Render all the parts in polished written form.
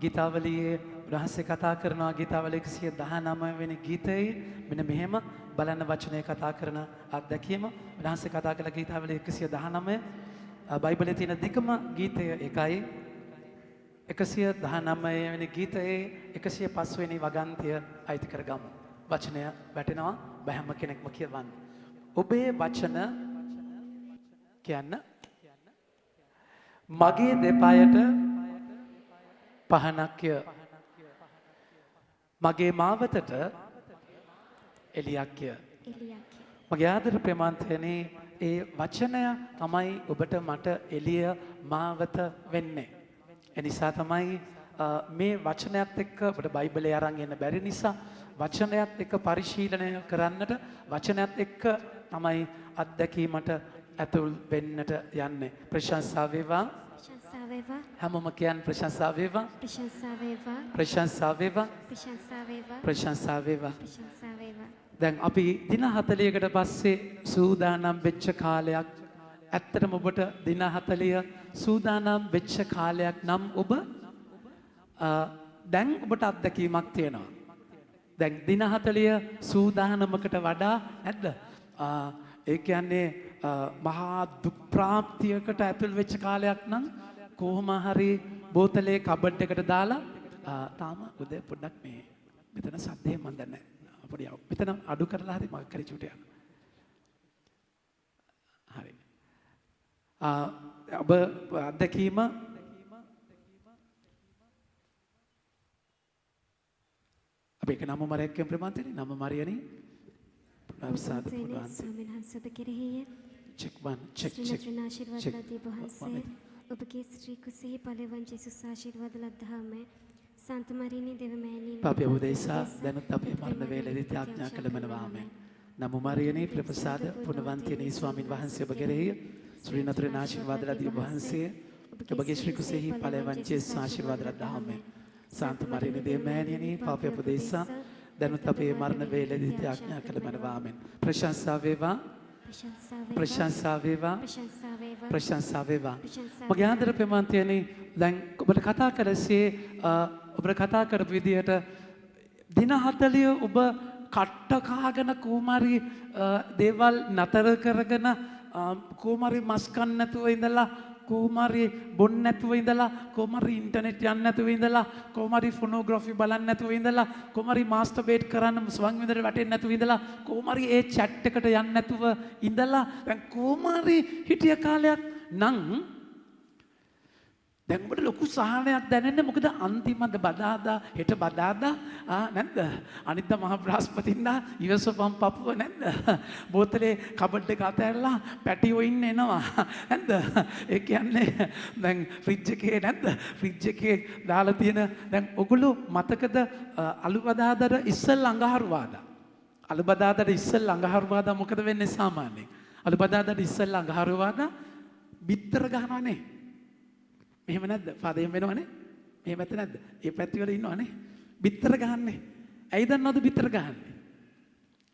ගීතාවලියේ රහස්‍ය කතා කරනවා ගීතාවලිය 119 වෙනි ගීතයේ මෙන්න මෙහෙම බලන්න වචනය කතා කරන අත්දැකීම රහස්‍ය කතා කළ ගීතාවලිය 119 බයිබලයේ තියෙන දිගම ගීතය එකයි 119 වෙනි ගීතයේ 105 වෙනි වගන්තිය අයිති කරගමු. වචනය වැටෙනවා බහැම කෙනෙක්ම කියවන්න. ඔබේ වචන කියන්න මගේ දෙපායට පහනක්ය. මගේ මාවතට එලියක්ය. මගේ ආදර ප්‍රේමාන්තයනේ ඒ වචනය තමයි ඔබට මට එළිය මාවත වෙන්නේ. එනිසා තමයි මේ වචනයත් එක්ක ඔබට බයිබලය අරන් එන්න බැරි නිසා වචනයත් එක්ක පරිශීලනය කරන්නට වචනයත් එක්ක තමයි අත්දැකීමට ඇතුල් වෙන්නට යන්නේ. ප්‍රශංසා වේවා. ප්‍රශංසා වේවා. හැමෝම කියන්න ප්‍රශංසා වේවා. ප්‍රශංසා වේවා. ප්‍රශංසා වේවා. ප්‍රශංසා වේවා. ප්‍රශංසා වේවා. ප්‍රශංසා වේවා. දැන් අපි දින 40කට පස්සේ සූදානම් වෙච්ච කාලයක් ඇත්තටම ඔබට දින 40 සූදානම් වෙච්ච කාලයක් නම් ඔබ දැන් ඔබට අත්දැකීමක් තියෙනවා. දැන් දින 40 සූදානමකට වඩා නැද්ද? ඒ කියන්නේ මහා දුක් ප්‍රාප්තියකට ඇතුල් වෙච්ච කාලයක් නම් කොහොම හරි බෝතලේ කබඩ් එකට දාලා තාම උදේ පොඩ්ඩක් මේ මෙතන සද්දේ මන් දන්නේ නැහැ. පොඩි මෙතන අඩු කරලා හරි මග කරි චුටි යන. හරි. ඔබ අත්දැකීම අපි එක නම මරයක් කියමු ප්‍රමාන්තනේ නම මරියනි අවසාද පුරාන්ත ස්වාමීන් වහන්සේ ඔබ කෙරෙහිය චෙක් 1 චෙක් චෙක් ශ්‍රී ආශිර්වාද ලදී වහන්සේ ඔබගේ ශ්‍රී කුසෙහි ඵලවන් ජේසුස් ආශිර්වාද ලද්දාම සන්ත මරියනි දෙවමෑණියනි පාපය උදෙසා දැනුත් අපේ මරණ වේලෙදී ත්‍යාඥා කළමනවා ආමෙන්. නමෝ මරියනි ප්‍රපසාද පුණ්‍යවන්තිනි ස්වාමින් වහන්සේ ඔබ කෙරෙහිය ශ්‍රී නතරේ ආශිර්වාද ලදී වහන්සේ ඔබගේ ශ්‍රී කුසෙහි ඵලවන් ජේසුස් ආශිර්වාද ලද්දාම සන්ත මරියනි දෙවමෑණියනි පාපය උදෙසා දැනුත් අපේ මරණ වේලෙදී ත්‍යාඥා කළමනවා ආමෙන්. ප්‍රශංසා වේවා. ප්‍රශංසා වේවා. ප්‍රශංසා වේවා. මගේ ආදර ප්‍රේමාන්තයනි දැන් ඔබට කතා කරසේ ඔබට කතා කරපු විදිහට දින 40 ඔබ කට්ට කහගෙන කොමාරි දේවල් නතර කරගෙන කොමාරි මස් කන්න නැතුව ඉඳලා කොමාරි බොන්න නැතුව ඉඳලා කොමාරි ඉන්ටර්නෙට් යන්න නැතුව ඉඳලා කොමාරි ෆොනෝග්‍රැෆි බලන්න නැතුව ඉඳලා කොමාරි මාස්ටර්බේට් කරන්න ස්වං විඳට වැටෙන්නේ නැතුව ඉඳලා කොමාරි ඒ chat එකට යන්න නැතුව ඉඳලා දැන් කොමාරි හිටිය කාලයක් නම් දැන් ඔබට ලොකු සහනයක් දැනෙන්නේ මොකද අන්තිමද බදාදා හෙට බදාදා නැද්ද අනිද්දා මහ බ්‍රහස්පතින්දා ඉවසපම් පපුව නැද්ද බෝතලේ කබඩ් එක අතහැරලා පැටියෝ ඉන්න එනවා නැද්ද ඒ කියන්නේ දැන් ෆ්‍රිජ් එකේ නැද්ද ෆ්‍රිජ් එකේ දාලා තියෙන දැන් ඔගොල්ලෝ මතකද අලු බදාදාට ඉස්සෙල් අඟහරුවාදා අලු බදාදාට ඉස්සෙල් අඟහරුවාදා මොකද වෙන්නේ සාමාන්‍යයෙන් අලු බදාදාට ඉස්සෙල් අඟහරුවාදා බිත්තර ගහනවනේ එහෙම නැද්ද? පාදයෙන් වෙනවනේ. එහෙම නැත්ද නැද්ද? ඒ පැති වල ඉන්නවනේ. බිත්තර ගහන්නේ. ඇයි දන්නවද බිත්තර ගහන්නේ?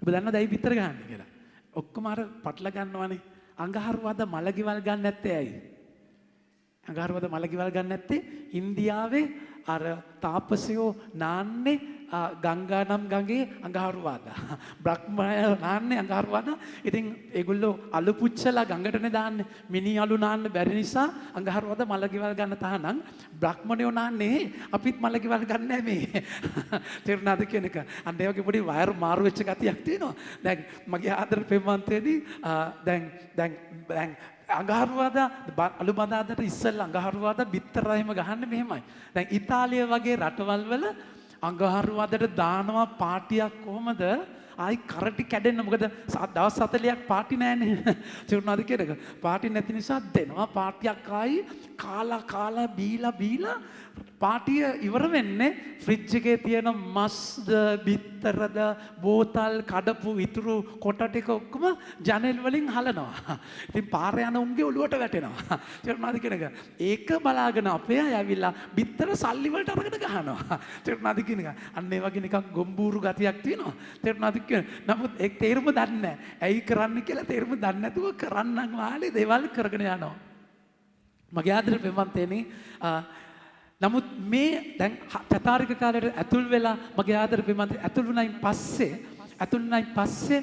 ඔබ දන්නවද ඇයි බිත්තර ගහන්නේ කියලා? ඔක්කොම අර පටල ගන්නවනේ. අඟහරුවාද මලගිවල් ගන්න නැත්තේ ඇයි? අඟහරුවාද මලගිවල් ගන්න නැත්තේ ඉන්දියාවේ අර තාපසයෝ නාන්නේ ගංගා නම් ගඟේ අඟහරුවාදා. බ්‍රහ්මයෝ නාන්නේ අඟහරුවාදා. ඉතින් ඒගොල්ලෝ අලු පුච්චලා ගඟටනේ දාන්නේ. මිනි අලු නාන්න බැරි නිසා අඟහරුවාදා මලගෙවල් ගන්න තහනම් බ්‍රහ්මණයෝ නාන්නේ අපිත් මලගෙවල් ගන්න නැහැ මේ. තේරුණාද කියන එක? අන්න ඒ වගේ පොඩි වයර් මාරු වෙච්ච ගතියක් තියෙනවා. දැන් මගේ ආදර ප්‍රේමවන්තයනි දැන් අඟහරුවාදා අලු බදාදට ඉස්සෙල්ලා අඟහරුවාදා බිත්තරයිම ගහන්නේ මෙහෙමයි. දැන් ඉතාලිය වගේ රටවල් වල අඟහරුවාදට දානවා පාටියක් කොහමද ආයි කරටි කැඩෙන්න මොකද දවස් 40ක් පාටි නැහැනේ චුරුනාද කියන එක පාටි නැති නිසා දෙනවා පාටියක් ආයි කාලා බීලා පාටිය ඉවර වෙන්නේ ෆ්‍රිජ් එකේ තියෙන මස්ද බිත්තරද බෝතල් කඩපු ඉතුරු කොට ටික ඔක්කොම ජනෙල් වලින් හලනවා. ඉතින් පාරේ යන උන්ගේ ඔළුවට වැටෙනවා. චුරුනාද කියන එක ඒක බලාගෙන අපේ අය ඇවිල්ලා බිත්තර සල්ලි වලට අරගෙන ගහනවා. චුරුනාද කියන එක අන්න ඒ වගේ නිකන් ගොම්බూరు ගතියක් තියෙනවා. තේරුණාද කියන නමුත් ඒක තේරුම දන්නේ නැහැ. ඇයි කරන්න කියලා තේරුම දන්නේ නැතුව කරන්නම් වාලේ දේවල් කරගෙන යනවා. මගේ ආදර ප්‍රේමන්තේනේ නමුත් මේ දැන් චතාරික කාලයට ඇතුල් වෙලා මගේ ආදර බිමන්ත ඇතුළුණයින් පස්සේ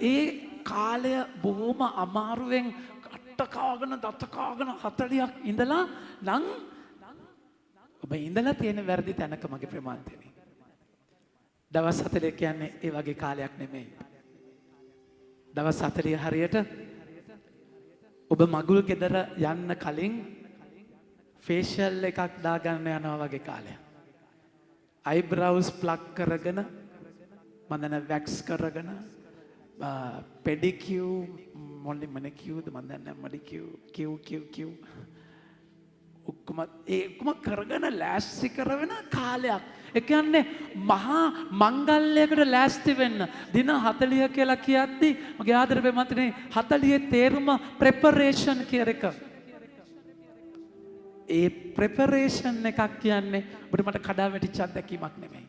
ඒ කාලය බොහොම අමාරුවෙන් කට කාගෙන දත කාගෙන 40ක් ඉඳලා නම් ඔබ ඉඳලා තියෙන වැරදි තැනක මගේ ප්‍රමාන්තනේ. දවස් 40 කියන්නේ ඒ වගේ කාලයක් නෙමෙයි. දවස් 40 හරියට ඔබ මගුල් ගෙදර යන්න කලින් ෆේෂියල් එකක් දාගන්න යනවා වගේ කාලයක්. අයිබ්‍රවුස් ප්ලක් කරගෙන මන්දන වැක්ස් කරගෙන පෙඩිකියු මොන්නේ මැනිකියුද මන් දන්නේ මඩිකියු ඔක්කොම කරගෙන ලෑස්ති කරන කාලයක්. ඒ කියන්නේ මහා මංගල්‍යයකට ලෑස්ති වෙන්න දින 40 කියලා කියද්දි මගේ ආදරේ මන්ත්‍රී 40 තේරුම ප්‍රෙපරේෂන් කියන එක. ඒ ප්‍රෙපරේෂන් එකක් කියන්නේ ඔබට මට කඩා වැටිච්ච අත්දැකීමක් නෙමෙයි.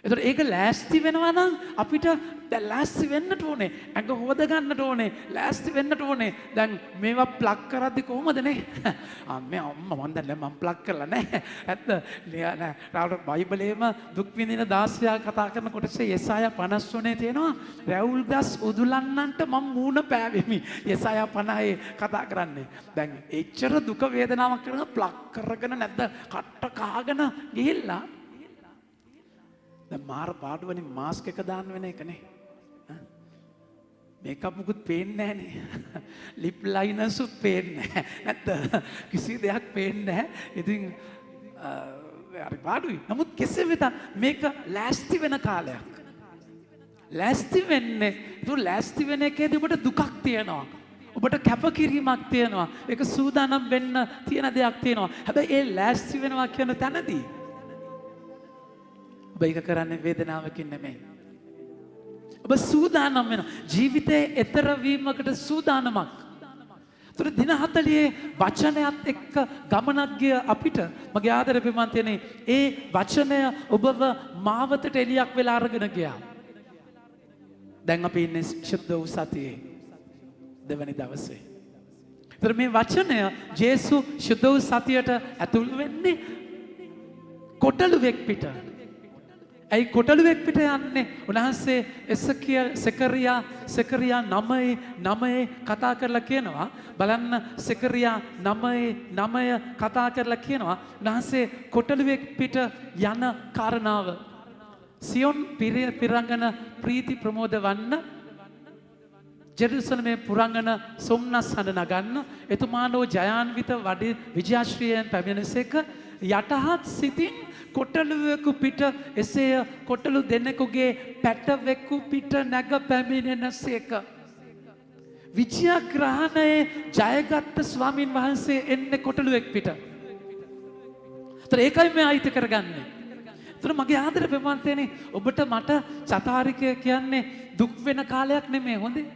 ඒතර ඒක ලෑස්ති වෙනවා නම් අපිට දැන් ලෑස්ති වෙන්නට ඕනේ. ඇඟ හොද ගන්නට ඕනේ. ලෑස්ති වෙන්නට ඕනේ. දැන් මේවා ප්ලග් කරද්දි කොහොමද නේ? අම්මේ අම්මා මන් දැන් මම ප්ලග් කරලා නැහැ. ඇත්ත නෑ. රාවට බයිබලයේම දුක් විඳින 16 කතා කරන කොටසේ යෙසායා 53 තියෙනවා. රැවුල් ගස් උදුලන්නන්ට මම මූණ පෑවෙමි. යෙසායා 50 කතා කරන්නේ. දැන් එච්චර දුක වේදනාවක් කරන ප්ලග් කරගෙන නැද්ද කට්ට කහගෙන ගිහිල්ලා දැන් මාර පාඩුවනේ මාස්ක් එක දාන්න වෙන එකනේ. මේකප් මුකුත් පේන්නේ නැහනේ. ලිප් ලයිනර්ස්ුත් පේන්නේ නැහැ. නැත්ද කිසි දෙයක් පේන්නේ නැහැ. ඉතින් හරි පාඩුයි. නමුත් කෙසේ වෙතත් මේක ලෑස්ති වෙන කාලයක්. ලෑස්ති වෙන්නේ ඒක ලෑස්ති වෙන එකේදී ඔබට දුකක් තියෙනවා. ඔබට කැපකිරීමක් තියෙනවා. ඒක සූදානම් වෙන්න තියෙන දෙයක් තියෙනවා. හැබැයි ඒ ලෑස්ති වෙනවා කියන තැනදී ඔබ ඒක කරන්නේ වේදනාවකින් නෙමෙයි. ඔබ සූදානම් වෙනවා. ජීවිතයේ ඈතර වීමකට සූදානමක්. ඒතර දින 40 වචනයත් එක්ක ගමනක් ගිය අපිට මගේ ආදර ප්‍රමාන්තයනේ ඒ වචනය ඔබව මාවතට එලියක් වෙලා අරගෙන ගියා. දැන් අපි ඉන්නේ ශුද්ධ වූ සතියේ දෙවැනි දවසේ. ඒතර මේ වචනය ජේසු ශුද්ධ වූ සතියට ඇතුල් වෙන්නේ කොටලුවෙක් පිට. ඇයි කොටලුවෙක් පිට යන්නේ? උන්වහන්සේ සෙකරියා 9 කතා කරලා කියනවා. බලන්න සෙකරියා 9 කතා කරලා කියනවා. උන්වහන්සේ කොටලුවෙක් පිට යන කාරණාව. සියොන් පිරංගන ප්‍රීති ප්‍රමෝද වන්න ජෙරුසලමේ පුරංගන සොම්නස් හඬ නගන්න එතුමානෝ ජයාන්විත වඩි විජයාශ්‍රියෙන් පැමිණෙසේක යටහත් සිතින් කොටලුවෙකු පිට එසේය කොටලු දෙනෙකුගේ පැටවෙකු පිට නැග පැමිණෙනසේක. විජයග්‍රහණයේ ජයගත්ත ස්වාමින් වහන්සේ එන්නේ කොටලුවෙක් පිට. ඒතර ඒකයි මේ අයිති කරගන්නේ. ඒතර මගේ ආදර ප්‍රමාන්තයනේ ඔබට මට චතාරිකය කියන්නේ දුක් වෙන කාලයක් නෙමෙයි හොඳේ.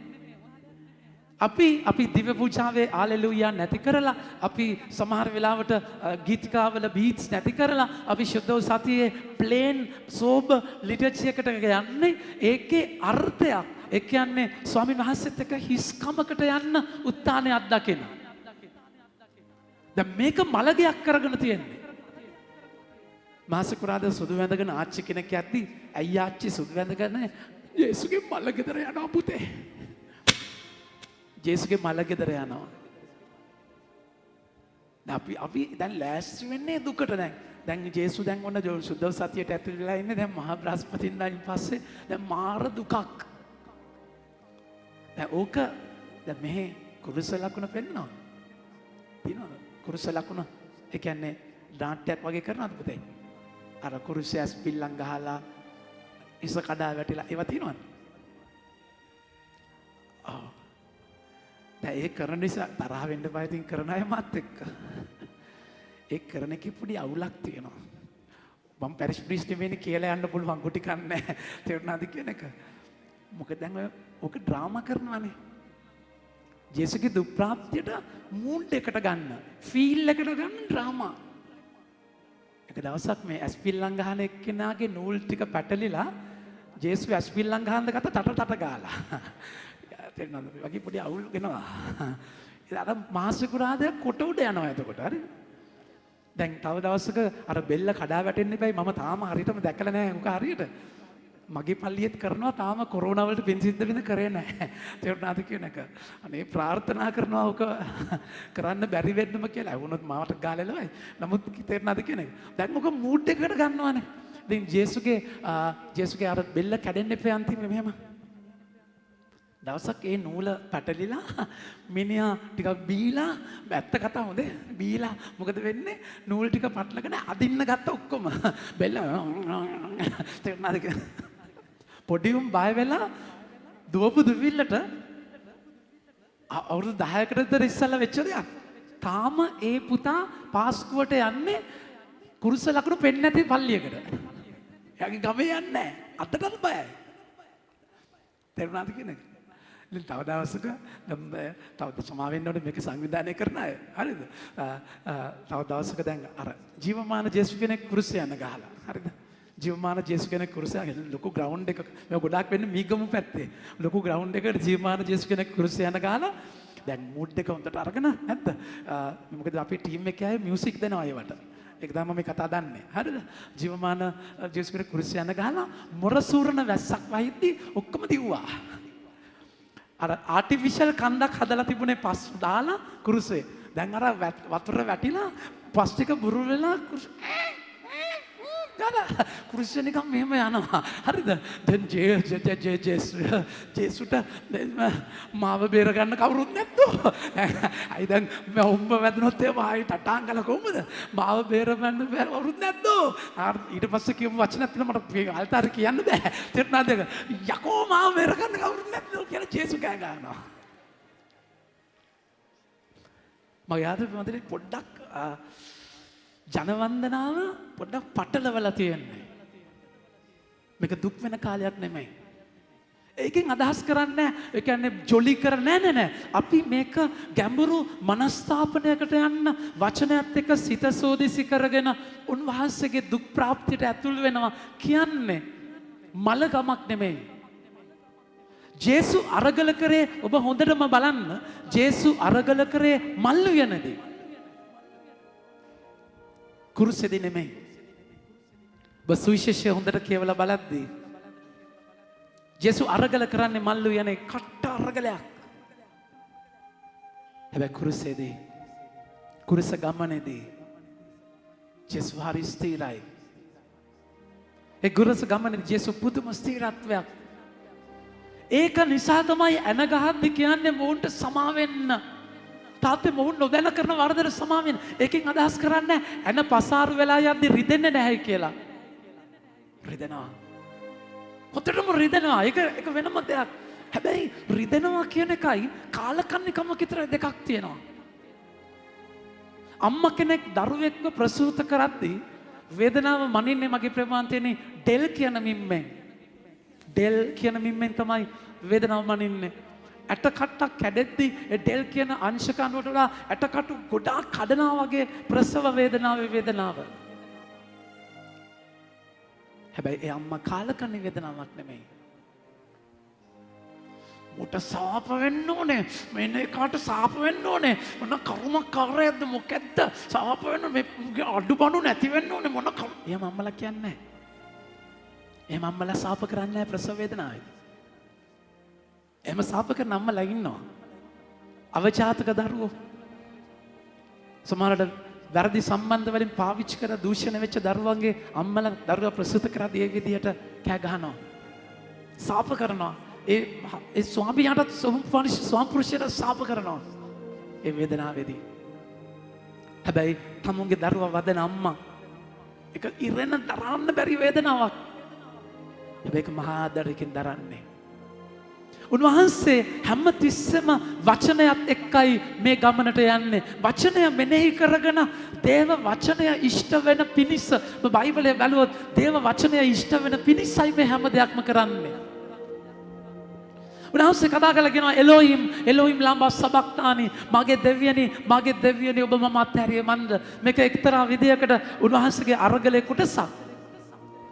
අපි දිව්‍ය පූජාවේ ආලෙලූයා නැති කරලා අපි සමහර වෙලාවට ගීතිකාවල බීට්ස් නැති කරලා අපි ශුද්ධ වූ සතියේ ප්ලේන් සෝබ ලිටරචර් එකට යන්නේ ඒකේ අර්ථයක්. ඒ කියන්නේ ස්වාමීන් වහන්සේත් එක්ක හිස්කමකට යන්න උත්තානේ අත්දකින. දැන් මේක මලගයක් කරගෙන තියෙන්නේ. මාසිකුරාද සුදු වැඳගෙන ආච්චි කෙනෙක් යද්දි ඇයි ආච්චි සුදු වැඳගෙන යේසුගේ මල ගෙදර යනවා පුතේ. ජේසුගේ මල ගෙදර යනවා. අපි දැන් ලෑස්ති වෙන්නේ දුකට දැන්. දැන් ජේසු දැන් ඔන්න සුද්ධ සතියට ඇතුල් වෙලා ඉන්නේ. දැන් මහා බ්‍රහස්පතින්දායින් පස්සේ දැන් මාර දුකක්. දැන් ඕක දැන් මෙහි කුරුස ලකුණ පෙන්නනවා. තියනවද? කුරුස ලකුණ. ඒ කියන්නේ නාට්‍යයක් වගේ කරනවද පුතේ? අර කුරුසයස් පිල්ලම් ගහලා ඉස කඩා වැටිලා ඒවා තියනවද? ආ දැන් ඒ කරන නිසා තරහ වෙන්න බය තින් කරන අය මාත් එක්ක. ඒ කරන එකේ පොඩි අවුලක් තියෙනවා. මම පැරිස් ප්‍රීස් නෙවෙයි කියලා යන්න පුළුවන් ගුටි කන්නේ. තේරුණාද කියන එක? මොකද දැන් ඔක ඩ්‍රාමා කරනවානේ. ජේසුගේ දුක් ප්‍රාප්තියට මූඩ් එකට ගන්න, ෆීල් එකට ගන්න ඩ්‍රාමා. එක දවසක් මේ ඇස්පිල්ලම් ගහන එක්කෙනාගේ නූල් ටික පැටලිලා ජේසු ඇස්පිල්ලම් ගහන්න ගත්ත තට ගාලා. තේරෙනවද? වගේ පොඩි අවුල් වෙනවා. අර මාසිකුරාදා කොට උඩ යනවා එතකොට හරි. දැන් තව දවසක අර බෙල්ල කඩා වැටෙන්න එපයි. මම තාම හරියටම දැකලා නැහැ උක හරියට. මගේ පල්ලියෙත් කරනවා තාම කොරෝනා වලට පින් සිද්ධ වෙන කරේ නැහැ. තේරුණාද කියන එක. අනේ ප්‍රාර්ථනා කරනවා උක කරන්න බැරි වෙන්නම කියලා. වුණොත් මාවට ගාලෙලවයි. නමුත් තේරුණාද කියන එක. දැන් උක මූඩ් එකකට ගන්නවානේ. ඉතින් ජේසුගේ අර බෙල්ල කැඩෙන්න එපා අන්තිමේ මෙහෙම. දවසක් ඒ නූල පැටලිලා මිනිහා ටිකක් බීලා ඇත්ත කතාව හොඳේ බීලා මොකද වෙන්නේ නූල් ටික පටලගෙන අදින්න ගත්ත ඔක්කොම බෙල්ල තේරුණාද පොඩි උන් බය වෙලා දුවපු දුවිල්ලට අවුරුදු 10කට විතර ඉස්සෙල්ලා වෙච්ච දෙයක් තාම ඒ පුතා පාස්කුවට යන්නේ කුරුස ලකුණු පෙන්නේ නැති පල්ලියකට එයාගේ ගමේ යන්නේ නැහැ අතටත් බයයි තේරුණාද කියන්නේ ඉතින් තව දවසක තව සමාවෙන්න ඕනේ මේක සංවිධානය කරන අය. හරිද? තව දවසක දැන් අර ජීවමාන ජේසු කෙනෙක් කුරුසය යන ගහලා. හරිද? ජීවමාන ජේසු කෙනෙක් කුරුසය ලොකු ග්‍රවුන්ඩ් එකක මේ ගොඩාක් වෙන්නේ මීගමු පැත්තේ. ලොකු ග්‍රවුන්ඩ් එකකට ජීවමාන ජේසු කෙනෙක් කුරුසය යන ගහලා දැන් මූඩ් එක හොඳට අරගෙන නැද්ද? මොකද අපේ ටීම් එකේ අය මියුසික් දෙනවා ඒවට. ඒක තමයි මේ කතා දන්නේ. හරිද? ජීවමාන ජේසු කෙනෙක් කුරුසය යන ගහලා මොරසූරන වැස්සක් වහිද්දි ඔක්කොම දිව්වා. අර ආටිෆිෂල් කන්දක් හදලා තිබුණේ පස් දාලා කුරුසේ. දැන් අර වතුර වැටිලා පස් ටික බුරු වෙලා කුරුසේ නිකන් මෙහෙම යනවා. හරිද? දැන් ජේසුට මාව බේර ගන්න කවුරුත් නැද්දෝ. අයි දැන් උඹ වැදුනොත් එහෙම ආයි ටටාන් ගල කොහමද? මාව බේර ගන්න කවුරුත් නැද්දෝ. ඊට පස්සේ කියමු වචනත් මට අල්තාර කියන්න බෑ. තේරුණාද? යකෝ මාව බේර ගන්න කවුරුත් නැද්දෝ කියලා ජේසු කෑ ගන්නවා. මම යාළුවෝ පොඩ්ඩක් ජනවන්දනාව පොඩ්ඩක් පටලවලා තියෙන්නේ. මේක දුක් වෙන කාලයක් නෙමෙයි. ඒකෙන් අදහස් කරන්නේ ඒ කියන්නේ ජොලි කරන්නේ නෑ. අපි මේක ගැඹුරු මනස්ථාපනයකට යන්න වචනයත් එක්ක සිත සෝදිසි කරගෙන උන්වහන්සේගේ දුක් ප්‍රාප්තියට ඇතුල් වෙනවා කියන්නේ මලගමක් නෙමෙයි. ජේසු අරගල කරේ ඔබ හොඳටම බලන්න ජේසු අරගල කරේ මල්ලු යනදී. කුරුසෙදි නෙමෙයි. ඔබ සුවිශේෂය හොඳට කියවලා බලද්දී ජේසු අරගල කරන්නේ මල්ලු යන්නේ කට අරගලයක්. හැබැයි කුරුසෙදී කුරුස ගමනේදී ජේසු හරි ස්ථිරයි. ඒ කුරුස ගමනේදී ජේසු පුදුම ස්ථිරත්වයක්. ඒක නිසා තමයි ඇන ගහද්දි කියන්නේ මොවුන්ට සමා වෙන්න. තාත්තේ මොවුන් නොදැන කරන වරදට සමා වෙන්න. ඒකෙන් අදහස් කරන්නේ ඇන පසාරු වෙලා යද්දි රිදෙන්නේ නැහැ කියලා. රිදෙනවා. හොතටම රිදෙනවා. ඒක වෙනම දෙයක්. හැබැයි රිදෙනවා කියන එකයි කාලකන්නිකම විතර දෙකක් තියෙනවා. අම්මා කෙනෙක් දරුවෙක්ව ප්‍රසූත කරද්දී වේදනාව මනින්නේ මගේ ප්‍රමාන්තයනේ ඩෙල් කියන මිම්මෙන්. ඩෙල් කියන මිම්මෙන් තමයි වේදනාව මනින්නේ. ඇටකට්ටක් කැඩෙද්දි ඒ ඩෙල් කියන අංශක අණුවට වඩා ඇටකටු ගොඩාක් කඩනවා වගේ ප්‍රසව වේදනාව. හැබැයි ඒ අම්මා කාලකන්ණි වේදනාවක් නෙමෙයි. මුට සාප වෙන්න ඕනේ. මෙන්න ඒකට සාප වෙන්න ඕනේ. මොන කර්මකාරයක්ද මොකැද්ද? සාප වෙන්න මේ අඩුබඩු නැති වෙන්න ඕනේ මොන එහෙම අම්මලා කියන්නේ නැහැ. එහෙම අම්මලා සාප කරන්නේ නැහැ ප්‍රසව වේදනාවේදී. එහෙම සාප කරන අම්මලා ඉන්නවා. අවජාතක දරුවෝ. සමහරවිට වැරදි සම්බන්ධ වලින් පාවිච්චි කර දූෂණය වෙච්ච දරුවන්ගේ අම්මලා දරුවා ප්‍රසූත කරද්දී ඒ විදියට කෑ ගහනවා. සාප කරනවා. ඒ ස්වාමියාට ස්වාමිපුරුෂයාට සාප කරනවා. ඒ වේදනාවේදී. හැබැයි තමුන්ගේ දරුවා වදන අම්මා ඒක ඉරෙන දරන්න බැරි වේදනාවක්. හැබැයි ඒක මහා ආදරයෙන් දරන්නේ. උන්වහන්සේ හැම තිස්සෙම වචනයත් එක්කයි මේ ගමනට යන්නේ. වචනය මෙනෙහි කරගෙන දේව වචනය ඉෂ්ට වෙන පිණිස බයිබලයේ බැලුවොත් දේව වචනය ඉෂ්ට වෙන පිණිසයි මේ හැම දෙයක්ම කරන්නේ. උන්වහන්සේ කතා කරලා කියනවා එලෝහිම් ලම්බා සබක්තානි මගේ දෙවියනි ඔබ මම අත්හැරියේ මන්ද. මේක එක්තරා විදියකට උන්වහන්සේගේ අරගලේ කොටසක්.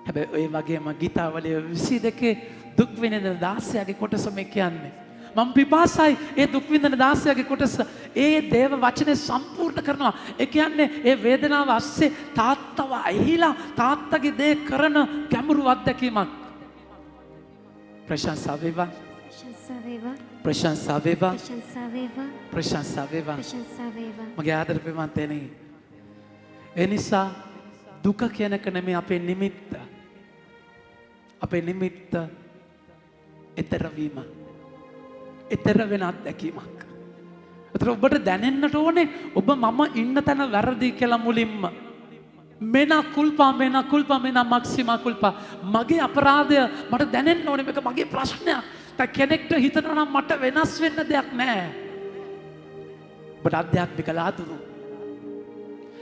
හැබැයි ඒ වගේම ගීතාවලිය 22 දුක් විඳින 16ගේ කොටස මේ කියන්නේ. මම පිපාසයි ඒ දුක් විඳින දාසයාගේ කොටස ඒ දේව වචනේ සම්පූර්ණ කරනවා. ඒ කියන්නේ ඒ වේදනාව ඇස්සේ තාත්තව ඇහිලා තාත්තගේ දේ කරන ගැඹුරු අත්දැකීමක්. ප්‍රශංසා වේවා. ප්‍රශංසා වේවා. ප්‍රශංසා වේවා. ප්‍රශංසා වේවා. ප්‍රශංසා වේවා. ප්‍රශංසා වේවා. මගේ ආදර ප්‍රේමන්තයනි. ඒ නිසා දුක කියනක නෙමෙයි අපේ නිමිත්ත. අපේ නිමිත්ත ඊතර වීම. ඊතර වෙන අත්දැකීමක්. ඒතර ඔබට දැනෙන්නට ඕනේ ඔබ මම ඉන්න තැන වැරදි කියලා මුලින්ම. මෙනා කුල්පා මෙනා කුල්පා මෙනා මක්සිමා කුල්පා. මගේ අපරාධය මට දැනෙන්න ඕනේ මේක මගේ ප්‍රශ්නයක්. දැන් කෙනෙක්ට හිතනවා නම් මට වෙනස් වෙන්න දෙයක් නැහැ. ඔබට අධ්‍යාත්මික ලාදුරු.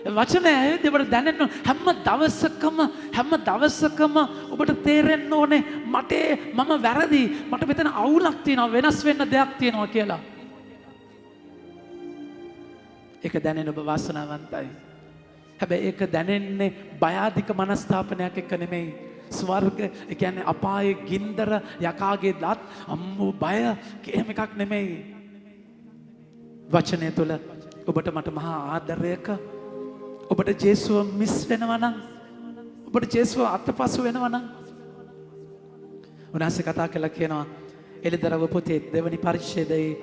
වචනය ඇහෙද්දී ඔබට දැනෙන්න හැම දවසකම ඔබට තේරෙන්න ඕනේ මම වැරදි. මට මෙතන අවුලක් තියෙනවා වෙනස් වෙන්න දෙයක් තියෙනවා කියලා. ඒක දැනෙන ඔබ වාසනාවන්තයි. හැබැයි ඒක දැනෙන්නේ බයාධික මනස්ථාපනයක් එක්ක නෙමෙයි. ස්වර්ග ඒ කියන්නේ අපායේ ගින්දර යකාගේ දත් අම්මෝ බය එහෙම එකක් නෙමෙයි. වචනය තුළ ඔබට මට මහා ආදරයක ඔබට ජේසුව මිස් වෙනවා නම් ඔබට ජේසුව අතපසු වෙනවා නම් උන්වහන්සේ කතා කළා කියනවා එළිදරව් පොතේ දෙවනි පරිච්ඡේදයේ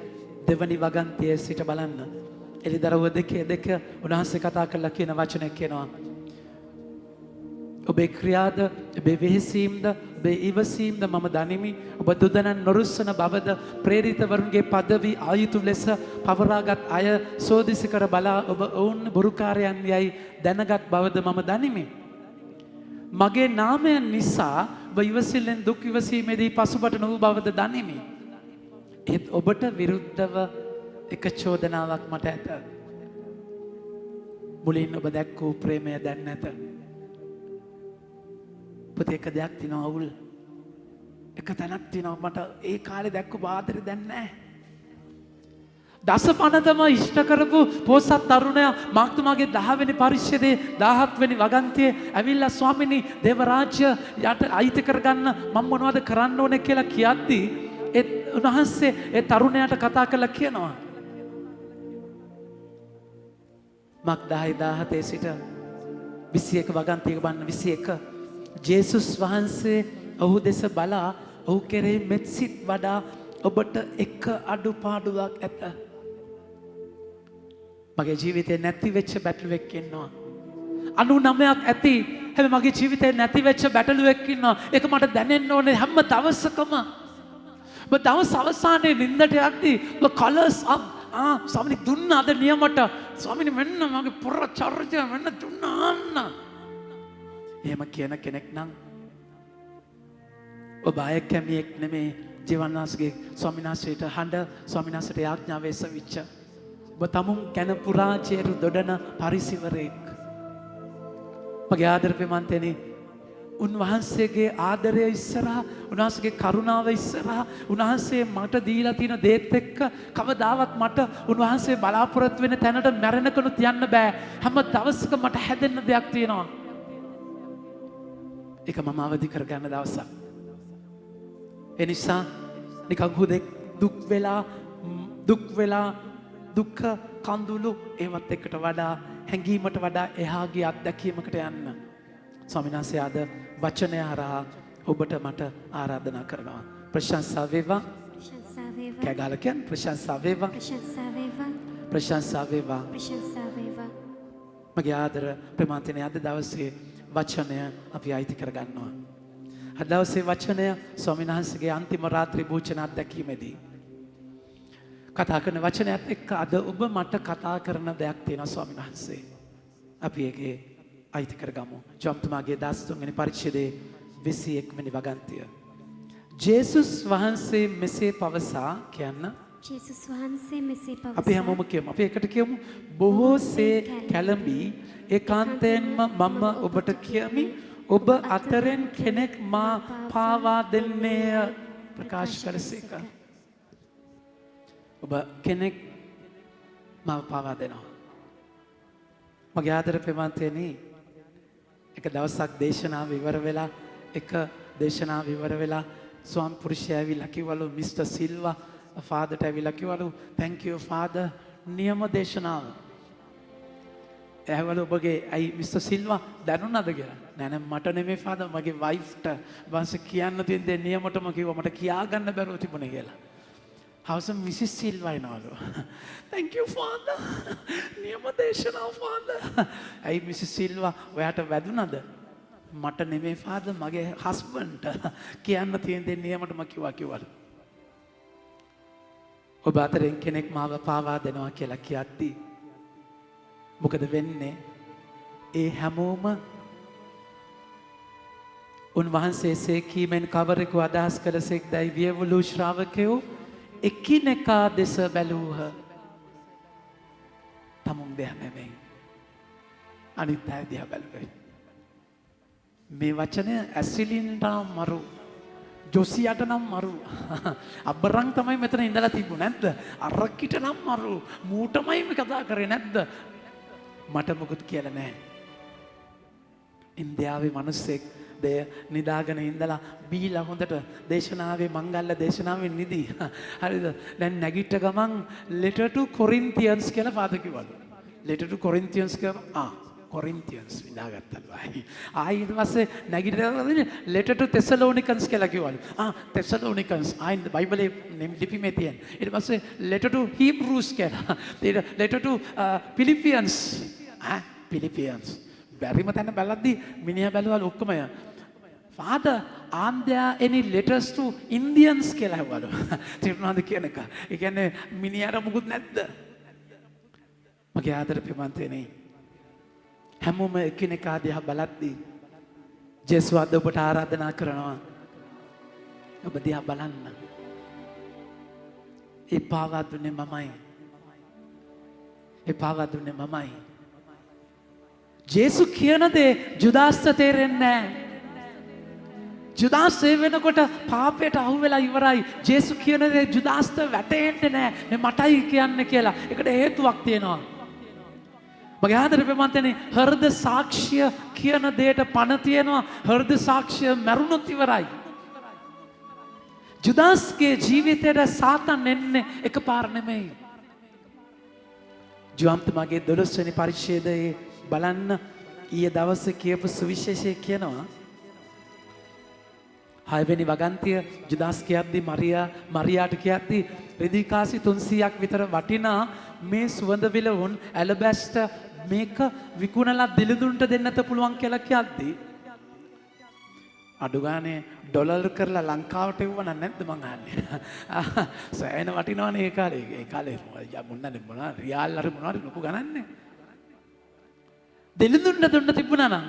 දෙවනි වගන්තියේ සිට බලන්න. එළිදරව් 2:2 උන්වහන්සේ කතා කළා කියන වචනය කියනවා ඔබේ ක්‍රියාද ඔබේ වෙහෙසීම්ද ඔබේ ඉවසීම්ද මම දනිමි. ඔබ දුදනන් නොරුස්සන බවද ප්‍රේරිතවරුන්ගේ පදවි ආයුතු ලෙස පවරාගත් අය සෝදිසි කර බලා ඔබ ඔවුන් බොරුකාරයන් යයි දැනගත් බවද මම දනිමි. මගේ නාමය නිසා ඔබ ඉවසිල්ලෙන් දුක් ඉවසීමේදී පසුබට නොවූ බවද දනිමි. ඒත් ඔබට විරුද්ධව එක චෝදනාවක් මට ඇත. මුලින් ඔබ දැක්කූ ප්‍රේමය දැන් නැත. පුතේ එක දෙයක් තියෙනවා අවුල්. එක තැනක් තියෙනවා මට ඒ කාලේ දැක්කු ආදරේ දැන් නැහැ. දසපනතම ඉෂ්ට කරපු පොසත් තරුණයා මාක්තුමාගේ 10 වෙනි පරිච්ඡේදයේ 17 වෙනි වගන්තියේ ඇවිල්ලා ස්වාමිනී දේව රාජ්‍ය යට අයිති කරගන්න මම මොනවද කරන්න ඕනේ කියලා කියද්දී ඒ උන්වහන්සේ ඒ තරුණයාට කතා කරලා කියනවා මක් 10:17 සිට 21 වගන්තියක බන්න 21 ජේසුස් වහන්සේ ඔහු දෙස බලා ඔහු කෙරෙහි මෙත්සිට වඩා ඔබට එක අඩුපාඩුවක් ඇත. මගේ ජීවිතේ නැති වෙච්ච බැටළුවෙක් ඉන්නවා. 99ක් ඇති. හැබැයි මගේ ජීවිතේ නැති වෙච්ච බැටළුවෙක් ඉන්නවා. ඒක මට දැනෙන්න ඕනේ හැම දවසකම. ඔබ දවස් අවසානයේ නිින්දට යද්දී ඔබ කලර්ස් ස්වාමිනී දුන්නා අද නියමට. ස්වාමිනී මෙන්න මගේ පොර චර්චය මෙන්න දුන්නා අන්න. එහෙම කියන කෙනෙක් නම් ඔබ අය කැමියෙක් නෙමේ ජීවන්වාසගේ ස්වාමීන් වහන්සේට හඬ ස්වාමීන් වහන්සේට යාඥා වෙසවිච්ච ඔබ තමුන් කැන පුරා චේරු දොඩන පරිසිවරයෙක්. මගේ ආදර ප්‍රේමන්තයනි උන්වහන්සේගේ ආදරය ඉස්සරහා උන්වහන්සේගේ කරුණාව ඉස්සරහා උන්වහන්සේ මට දීලා තියෙන දේත් එක්ක කවදාවත් මට උන්වහන්සේ බලාපොරොත්තු වෙන තැනට මැරෙනකනුත් යන්න බෑ. හැම දවසක මට හැදෙන්න දෙයක් තියෙනවා. ඒක මම අවදි කරගන්න දවසක්. ඒ නිසා නිකන් හුදෙක් දුක් වෙලා දුක්ඛ කඳුළු ඒවත් එක්කට වඩා හැඟීමට වඩා එහාගේ අත්දැකීමකට යන්න. ස්වාමීන් වහන්සේ අද වචනය හරහා ඔබට මට ආරාධනා කරනවා. ප්‍රශංසා වේවා. ප්‍රශංසා වේවා. කෑගාලා කියන්නේ ප්‍රශංසා වේවා. ප්‍රශංසා වේවා. ප්‍රශංසා වේවා. ප්‍රශංසා වේවා. මගේ ආදර ප්‍රේමාන්තනේ අද දවසේ වචනය අපි අයිති කරගන්නවා. අද දවසේ වචනය ස්වාමීන් වහන්සේගේ අන්තිම රාත්‍රී භෝජන අත්දැකීමේදී කතා කරන වචනයත් එක්ක අද ඔබ මට කතා කරන දෙයක් තියෙනවා ස්වාමීන් වහන්සේ. අපි ඒකේ අයිති කරගමු. ජොම්තුමාගේ 13 වෙනි පරිච්ඡේදයේ 21 වෙනි වගන්තිය. ජේසුස් වහන්සේ මෙසේ පවසා කියන්න. ජේසුස් වහන්සේ මෙසේ පවසා. අපි හැමෝම කියමු. අපි එකට කියමු. බොහෝසේ කැළඹී ඒකාන්තයෙන්ම මම ඔබට කියමි ඔබ අතරෙන් කෙනෙක් මා පාවා දෙන්නේය ප්‍රකාශ කරසේක. ඔබ කෙනෙක් මාව පාවා දෙනවා. මගේ ආදර ප්‍රේමන්තයනි එක දවසක් දේශනාව ඉවර වෙලා ස්වාමි පුරුෂයා ඇවිල්ලා කිව්වලු මිස්ටර් සිල්වා ෆාදර්ට ඇවිල්ලා කිව්වලු thank you father නියම දේශනාව. ඇහවලු ඔබගේ ඇයි මිස්ටර් සිල්වා දැනුණාද කියලා. නෑ නෑ මට නෙමෙයි ෆාදර් මගේ වයිෆ්ට වන්ස කියන්න තියෙන දේ නියමටම කිව්වා මට කියා ගන්න බැරුව තිබුණේ කියලා. හවස මිසිස් සිල්වා එනවලු. thank you father නියම දේශනාව ෆාදර්. ඇයි මිසිස් සිල්වා ඔයාට වැදුනද? මට නෙමෙයි ෆාදර් මගේ හස්බන්ඩ්ට කියන්න තියෙන දේ නියමටම කිව්වලු. ඔබ අතරින් කෙනෙක් මාව පාවා දෙනවා කියලා කියද්දී මොකද වෙන්නේ? ඒ හැමෝම උන්වහන්සේ කීමෙන් කවරෙකු අදහස් කළසෙක් දැයි වියවුලු ශ්‍රාවකයෝ එකිනෙකා දෙස බැලූහ. තමුන් දෙයක් නෙමෙයි. අනිත් අය දිහා බැලුවේ. මේ වචනය ඇසිලින්ට මරු. ජොසියට නම් මරු. අබ්බරං තමයි මෙතන ඉඳලා තිබුණ නැද්ද? අරක්කිට නම් මරු. මූටමයි මේ කතා කරේ නැද්ද? මට මොකුත් කියලා නැහැ. ඉන්දියාවේ මිනිස්සෙක් දෙය නිදාගෙන ඉඳලා බීලා හොඳට දේශනාවේ මංගල්‍ය දේශනාවේ නිදි. හරිද? දැන් නැගිට ගමන් letter to Corinthians කියලා පාද කිව්වලු. letter to Corinthians කියලා Corinthians විඳාගත්තලු. ආයි ඊට පස්සේ නැගිටලා letter to Thessalonians කියලා කිව්වලු. Thessalonians ආයි බයිබලේ ලිපි මේ තියෙන. ඊට පස්සේ letter to Hebrews කියලා. letter to Philippians. Philippians. බැරිම තැන බැලද්දි මිනිහා බැලුවලු ඔක්කොම. Father, aren't there any letters to Indians කියලා ඇහුවලු. තිරුණාද කියන එක. ඒ කියන්නේ මිනිහාට මුකුත් නැද්ද? මගේ ආදර ප්‍රේමන්තේනේ. හැමෝම එකිනෙකා දිහා බලද්දී ජේසුස් අද ඔබට ආරාධනා කරනවා. ඔබ දිහා බලන්න. ඒ පාවා දුන්නේ මමයි. ඒ පාවා දුන්නේ මමයි. ජේසුස් කියන දේ ජුදාස්ට තේරෙන්නේ නැහැ. ජුදාස් ඒ වෙනකොට පාපයට අහු වෙලා ඉවරයි. ජේසුස් කියන දේ ජුදාස්ට වැටහෙන්නේ නැහැ. මේ මටයි කියන්නේ කියලා. ඒකට හේතුවක් තියෙනවා. මගේ ආදර ප්‍රේමන්තනේ හෘද සාක්ෂිය කියන දෙයට පණ තියෙනවා. හෘද සාක්ෂිය මරුණොත් ඉවරයි. ජුදාස්ගේ ජීවිතේට සාතන් එන්නේ එකපාර නෙමෙයි. ජුවම්තුමාගේ 12 වෙනි පරිච්ඡේදයේ බලන්න ඊයේ දවසේ කියපු සුවිශේෂය කියනවා 6 වෙනි වගන්තිය ජුදාස් කියද්දි මරියාට කියද්දි රෙදි කාසි 300ක් විතර වටිනා මේ සුවඳ විලවුන් ඇලබැස්ට මේක විකුණලා දිලිඳුන්ට දෙන්නත් පුළුවන් කියලා කියද්දි අඩු ගානේ ඩොලර් කරලා ලංකාවට එවුවා නැද්ද මං අහන්නේ. සෑහෙන වටිනවනේ ඒ කාලේ. ඒ කාලේ මොනවා රියාල් හරි මොනවාරි ලොකු ගණන්නේ. දෙලිඳුන්ට දුන්න තිබුණා නම්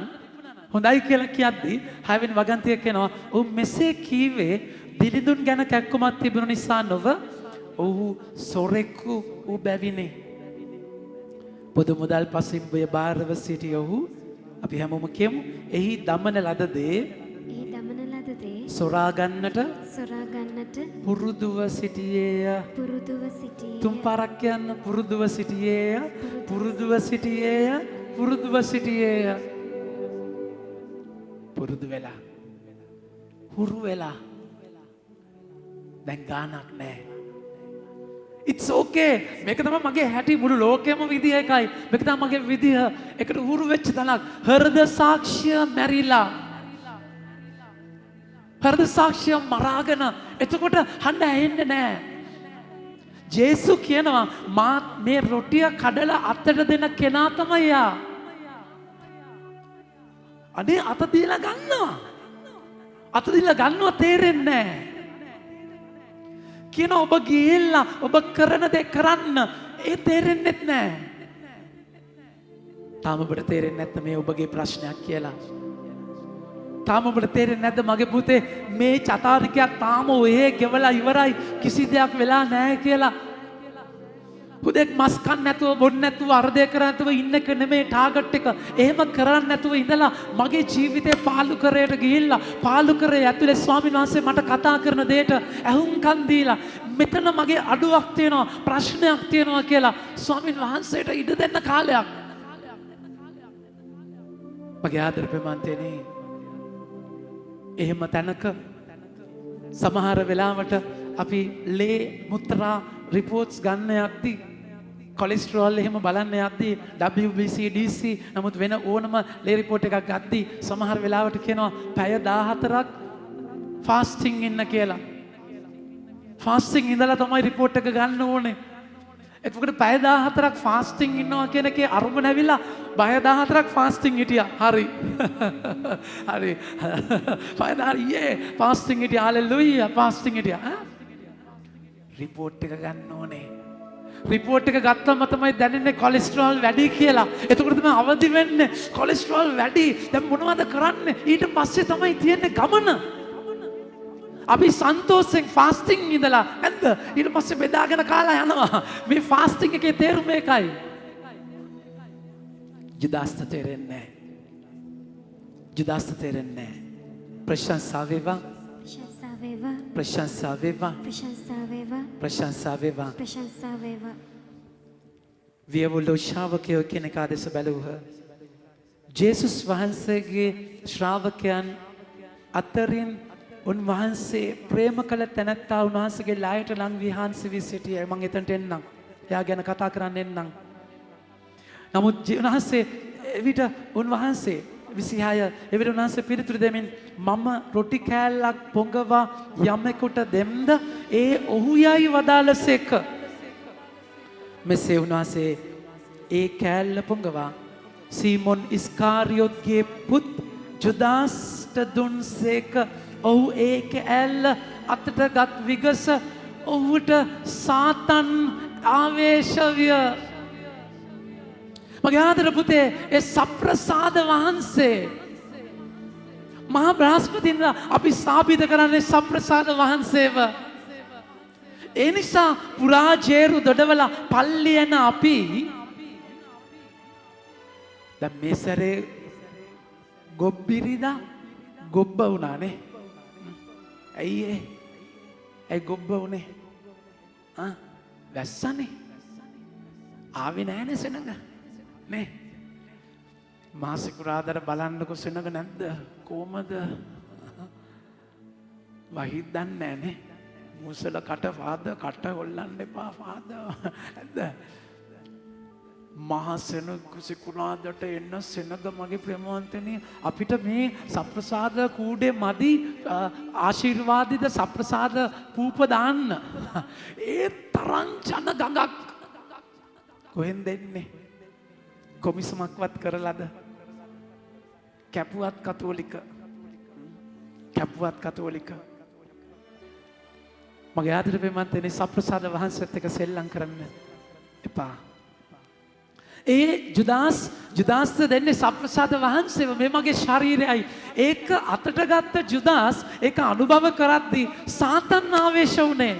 හොඳයි කියලා කියද්දි 6 වෙනි වගන්තිය කියනවා ඔව් මෙසේ කීවේ දිලිඳුන් ගැන කැක්කුමක් තිබුණ නිසා නොව ඔහු සොරෙකු වූ බැවිනේ. පොදු මුදල් පසිම්බය බාරව සිටි ඔහු අපි හැමෝම කියමු එහි දමන ලද දේ සොරා ගන්නට පුරුදුව සිටියේය. තුන් පාරක් කියන්න පුරුදුව සිටියේය. පුරුදුව සිටියේය. පුරුදුව සිටියේය. පුරුදු වෙලා හුරු වෙලා දැන් ගානක් නැහැ. It's okay. මේක තමයි මගේ හැටි මුළු ලෝකෙම විදිය එකයි. මේක තමයි මගේ විදිය. ඒකට හුරු වෙච්ච තනක් හෘද සාක්ෂිය මැරිලා. හෘද සාක්ෂිය මරාගෙන එතකොට හඬ ඇහෙන්නේ නැහැ. ජේසු කියනවා මා මේ රොටිය කඩලා අතට දෙන කෙනා තමයි යා. අනේ අත දීලා ගන්නවා. අත දීලා ගන්නවා තේරෙන්නේ නැහැ. කියන ඔබ ගිහිල්ලා ඔබ කරන දේ කරන්න ඒ තේරෙන්නේ නැහැ. තාම ඔබට තේරෙන්නේ නැත්නම් මේ ඔබගේ ප්‍රශ්නයක් කියලා. තාම ඔබට තේරෙන්නේ නැද්ද මගේ පුතේ මේ චතාරිකයක් තාම ඔයේ ගෙවලා ඉවරයි කිසි දෙයක් වෙලා නැහැ කියලා. පුදෙක් මස් කන්න නැතුව බොන්න නැතුව අර්ධය කරන්න නැතුව ඉන්න එක නෙමේ ටාගට් එක. එහෙම කරන්න නැතුව ඉඳලා මගේ ජීවිතේ පාලු කරේට ගිහිල්ලා පාලු කරේ ඇතුලේ ස්වාමීන් වහන්සේ මට කතා කරන දෙයට ඇහුම්කන් දීලා මෙතන මගේ අඩුවක් තියෙනවා ප්‍රශ්නයක් තියෙනවා කියලා ස්වාමීන් වහන්සේට ඉඩ දෙන්න කාලයක්. මගේ ආදර ප්‍රේමන්තේනේ එහෙම තැනක සමහර වෙලාවට අපි ලේ මුත්‍රා රිපෝට්ස් ගන්න යද්දී කොලෙස්ටරෝල් එහෙම බලන්න යද්දී WBC DC නමුත් වෙන ඕනම ලේ රිපෝට් එකක් ගද්දී සමහර වෙලාවට කියනවා පැය 14ක් ෆාස්ටිං ඉන්න කියලා. ෆාස්ටිං ඉඳලා තමයි රිපෝට් එක ගන්න ඕනේ. එතකොට පැය 14ක් ෆාස්ටිං ඉන්නවා කියන එකේ අරුම නැවිලා පැය 14ක් ෆාස්ටිං හිටියා. හරි. හරි. පැය 14 ෆාස්ටිං හිටියා. හalleluya ෆාස්ටිං හිටියා. රිපෝට් එක ගන්න ඕනේ. රිපෝට් එක ගත්තම තමයි දැනෙන්නේ කොලෙස්ටරෝල් වැඩි කියලා. එතකොට තමයි අවදි වෙන්නේ. කොලෙස්ටරෝල් වැඩි. දැන් මොනවද කරන්නේ? ඊට පස්සේ තමයි තියෙන්නේ ගමන. අපි සන්තෝෂෙන් ෆාස්ටිං ඉඳලා නැද්ද? ඊට පස්සේ බෙදාගෙන කාලා යනවා. මේ ෆාස්ටිං එකේ තේරුම ඒකයි. ජුදාස්ට තේරෙන්නේ නැහැ. ජුදාස්ට තේරෙන්නේ නැහැ. ප්‍රශංසා වේවා. ප්‍රශංසා වේවා. ප්‍රශංසා වේවා. ප්‍රශංසා වේවා. ප්‍රශංසා වේවා. ප්‍රශංසා වේවා. වියවුලෝ ශ්‍රාවකයෝ කෙනෙක් ආදෙස බැලුවහ. ජේසුස් වහන්සේගේ ශ්‍රාවකයන් අතරින් උන්වහන්සේ ප්‍රේම කළ තැනැත්තා උන්වහන්සේගේ ලායට ලං විහාන්සි වී සිටියේ. මම එතනට එන්නම්. එයා ගැන කතා කරන්න එන්නම්. නමුත් උන්වහන්සේ එවිට උන්වහන්සේ 26 එවිට උන්වහන්සේ පිළිතුරු දෙමින් මම රොටි කෑල්ලක් පොඟවා යමෙකුට දෙම්ද ඒ ඔහු යයි වදාළසේක. මෙසේ උන්වහන්සේ ඒ කෑල්ල පොඟවා සීමොන් ඉස්කාරියොත්ගේ පුත් ජුදාස්ට දුන්සේක. ඔහු ඒ කෑල්ල අතට ගත් විගස ඔහුට සාතන් ආවේශවිය. මගේ ආදර පුතේ ඒ සප්‍රසාද වහන්සේ මහා බ්‍රහස්පතින්දා අපි ස්ථාපිත කරන්නේ සප්‍රසාද වහන්සේව. ඒ නිසා පුරාජේරු දොඩවල පල්ලි යන අපි දැන් මේ සැරේ ගොබ්බිරිදා ගොබ්බ වුණානේ. ඇයි ඒ ගොබ්බ වුණේ? වැස්සනේ. ආවේ නෑනේ සෙනඟ. නේ මාසිකුරාදර බලන්නකො සෙනඟ නැද්ද? කොහමද? වහිත් දන්නේ නෑනේ. මුසල කට පාද කට හොල්ලන්න එපා පාද. නැද්ද? මහා සෙනඟ සිකුරාදට එන්න සෙනඟ මගේ ප්‍රේමවන්තනි අපිට මේ සප්‍රසාද කූඩේ මදි ආශිර්වාදිත සප්‍රසාද කූප දාන්න. ඒ තරම් ජන ගඟක් කොහෙන් දෙන්නේ? කොමිසමක්වත් කරලාද? කැපුවත් කතෝලික. කැපුවත් කතෝලික. මගේ ආදර ප්‍රේමවන්තනි සප්‍රසාද වහන්සේත් එක්ක සෙල්ලම් කරන්න එපා. ඒ ජුදාස්ට දෙන්නේ සප්‍රසාද වහන්සේව මේ මගේ ශරීරයයි. ඒක අතට ගත්ත ජුදාස් ඒක අනුභව කරද්දී සාතන් ආවේශ වුණේ.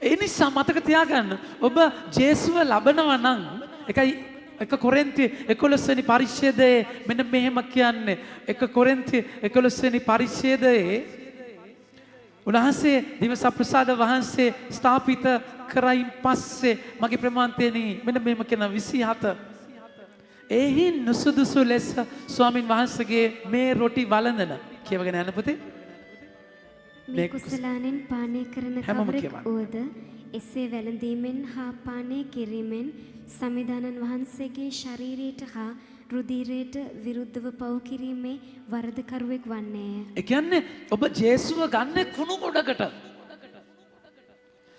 ඒ නිසා මතක තියාගන්න ඔබ ජේසුව ලබනවා නම් එකයි 1 කොරින්ති 11 වෙනි පරිච්ඡේදයේ මෙන්න මෙහෙම කියන්නේ 1 කොරින්ති 11 වෙනි පරිච්ඡේදයේ උන්වහන්සේ දිව සප්‍රසාද වහන්සේ ස්ථාපිත කරයින් පස්සේ මගේ ප්‍රමාන්තේනි මෙන්න මෙහෙම කියන 27 එහි නුසුදුසු ලෙස ස්වාමින් වහන්සේගේ මේ රොටි වළඳන කියවගෙන යන පුතේ මේ කුසලානෙන් පානය කරන කවරෙක් වුවද එසේ වැළඳීමෙන් හා පානය කිරීමෙන් සමිදානන් වහන්සේගේ ශරීරයට හා රුධිරයට විරුද්ධව පව් කිරීමේ වරදකරුවෙක් වන්නේය. ඒ කියන්නේ ඔබ ජේසුව ගන්න කුණු ගොඩකට.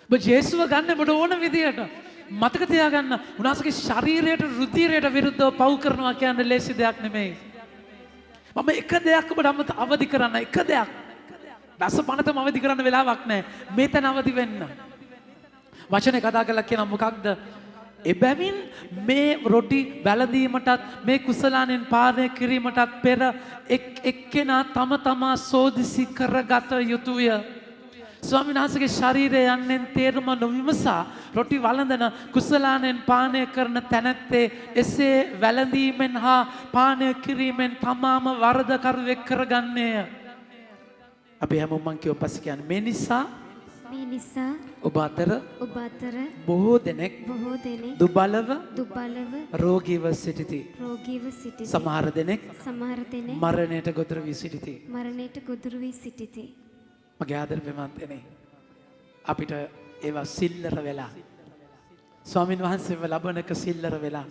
ඔබ ජේසුව ගන්න ඔබට ඕන විදියට. මතක තියාගන්න උන්වහන්සේගේ ශරීරයට රුධිරයට විරුද්ධව පව් කරනවා කියන්නේ ලේසි දෙයක් නෙමෙයි. මම එක දෙයක් ඔබට අවදි කරන්න එක දෙයක්. දස පනතම අවදි කරන්න වෙලාවක් නැහැ. මේ තැන අවදි වෙන්න. වචනේ කතා කරලා කියන මොකක්ද? එබැවින් මේ රොටි වැළඳීමටත් මේ කුසලානෙන් පානය කිරීමටත් පෙර එක්කෙනා තම තමා සෝදිසි කරගත යුතුය. ස්වාමීන් වහන්සේගේ ශරීරය යන්නෙන් තේරුම නොවිමසා රොටි වළඳන කුසලානෙන් පානය කරන තැනැත්තේ එසේ වැළඳීමෙන් හා පානය කිරීමෙන් තමාම වරදකරුවෙක් කරගන්නේය. අපි හැමෝම මං කියව පස්සේ කියන්නේ මේ නිසා ඔබ අතර බොහෝ දෙනෙක් දුබලව රෝගීව සිටිති. සමහර දෙනෙක් මරණයට ගොදුරු වී සිටිති. මගේ ආදර ප්‍රේමන්තනේ අපිට ඒවා සිල්ලර වෙලා ස්වාමින් වහන්සේව ලබනක සිල්ලර වෙලා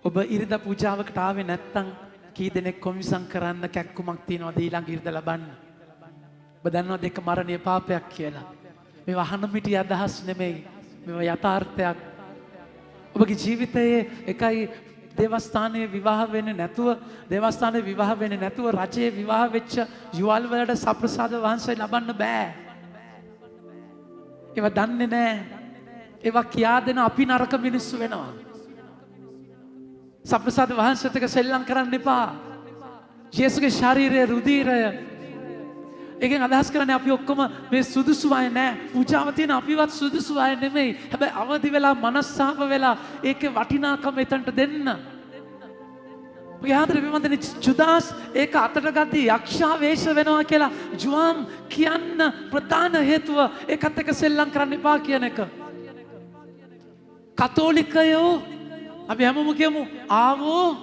ඔබ ඉරිදා පූජාවකට ආවේ නැත්නම් කී දෙනෙක් කොමිසම් කරන්න කැක්කුමක් තියනවාද ඊළඟ ඉරිදා ලබන්න ඔබ දන්නවද ඒක මරණීය පාපයක් කියලා මේවා අහන මිටි අදහස් නෙමෙයි මේවා යථාර්ථයක් ඔබගේ ජීවිතයේ එකයි දේවස්ථානයේ විවාහ වෙන්නේ නැතුව රජයේ විවාහ වෙච්ච යුවල් වලට සප්‍රසාද වහන්සේ ලබන්න බෑ ඒවා දන්නේ නැහැ ඒවා කියා දෙන අපි නරක මිනිස්සු වෙනවා සප්‍රසාද වහන්සේත් එක්ක සෙල්ලම් කරන්න එපා යේසුගේ ශරීරයේ රුධිරය ඒකෙන් අදහස් කරන්නේ අපි ඔක්කොම මේ සුදුසු අය නෑ පූජාව තියෙන අපිවත් සුදුසු අය නෙමෙයි හැබැයි අවදි වෙලා මනස්සාප වෙලා ඒකේ වටිනාකම එතනට දෙන්න ඔය ආදර විමන්දනේ ජුදාස් ඒක අතට ගත්තී යක්ෂා වේශ වෙනවා කියලා ජුවාම් කියන්න ප්‍රධාන හේතුව ඒකත් එක්ක සෙල්ලම් කරන්න එපා කියන එක කතෝලිකයෝ අපි හැමෝම කියමු ආවෝ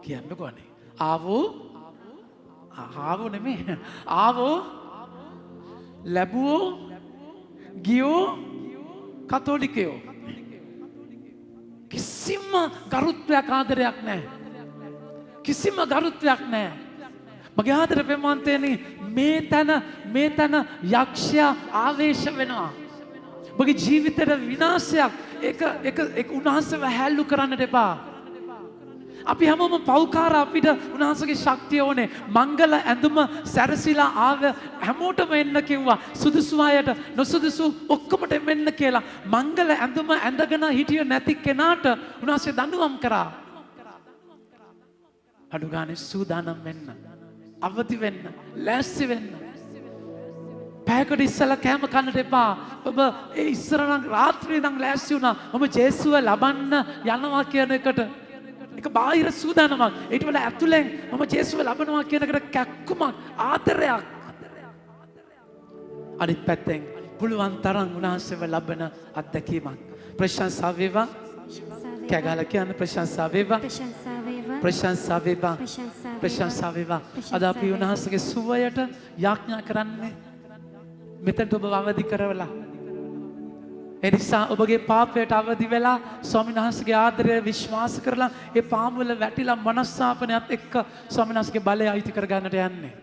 කියන්නකෝ අනේ ආවෝ නෙමෙයි ආවෝ ලැබුවෝ ගියෝ කතෝලිකයෝ කිසිම ගරුත්වයක් ආදරයක් නැහැ කිසිම ගරුත්වයක් නැහැ මගේ ආදර ප්‍රේමවන්තයනි මේ තන යක්ෂයා ආවේශ වෙනවා මගේ ජීවිතේට විනාශයක් ඒක උන්වහන්සේව හැල්ලු කරන්නට එපා අපි හැමෝම පෞකාර අපිට උන්වහන්සේගේ ශක්තිය ඕනේ මංගල ඇඳුම සැරසිලා ආව හැමෝටම එන්න කිව්වා සුදුසු අයට නොසුදුසු ඔක්කොමට එන්න කියලා මංගල ඇඳුම ඇඳගෙන හිටිය නැති කෙනාට උන්වහන්සේ දඬුවම් කරා අඩු ගානේ සූදානම් වෙන්න අවදි වෙන්න ලෑස්ති වෙන්න පැයකට ඉස්සලා කෑම කන්නට එපා ඔබ ඒ ඉස්සර නම් රාත්‍රියේ නම් ලෑස්ති වුණා මම ජේසුව ලබන්න යනවා කියන එකට ඒක බාහිර සූදානමක් ඊට වඩා ඇතුලෙන් මම ජේසුව ලබනවා කියන එකට කැක්කුමක් ආදරයක් අනිත් පැත්තෙන් පුළුවන් තරම් උන්වහන්සේව ලබන අත්දැකීමක් ප්‍රශංසා වේවා කැගාල කියන්නේ ප්‍රශංසා වේවා ප්‍රශංසා වේවා අද අපි උන්වහන්සේගේ සුවයට යාඥා කරන්නේ මෙතනට ඔබ අවදි කරවලා එනිසා ඔබගේ පාපයට අවදි වෙලා ස්වාමීන් වහන්සේගේ ආදරය විශ්වාස කරලා ඒ පාම වල වැටිලා මනස්සාපනයත් එක්ක ස්වාමීන් වහන්සේගේ බලය අයිති කර ගන්නට යන්නේ.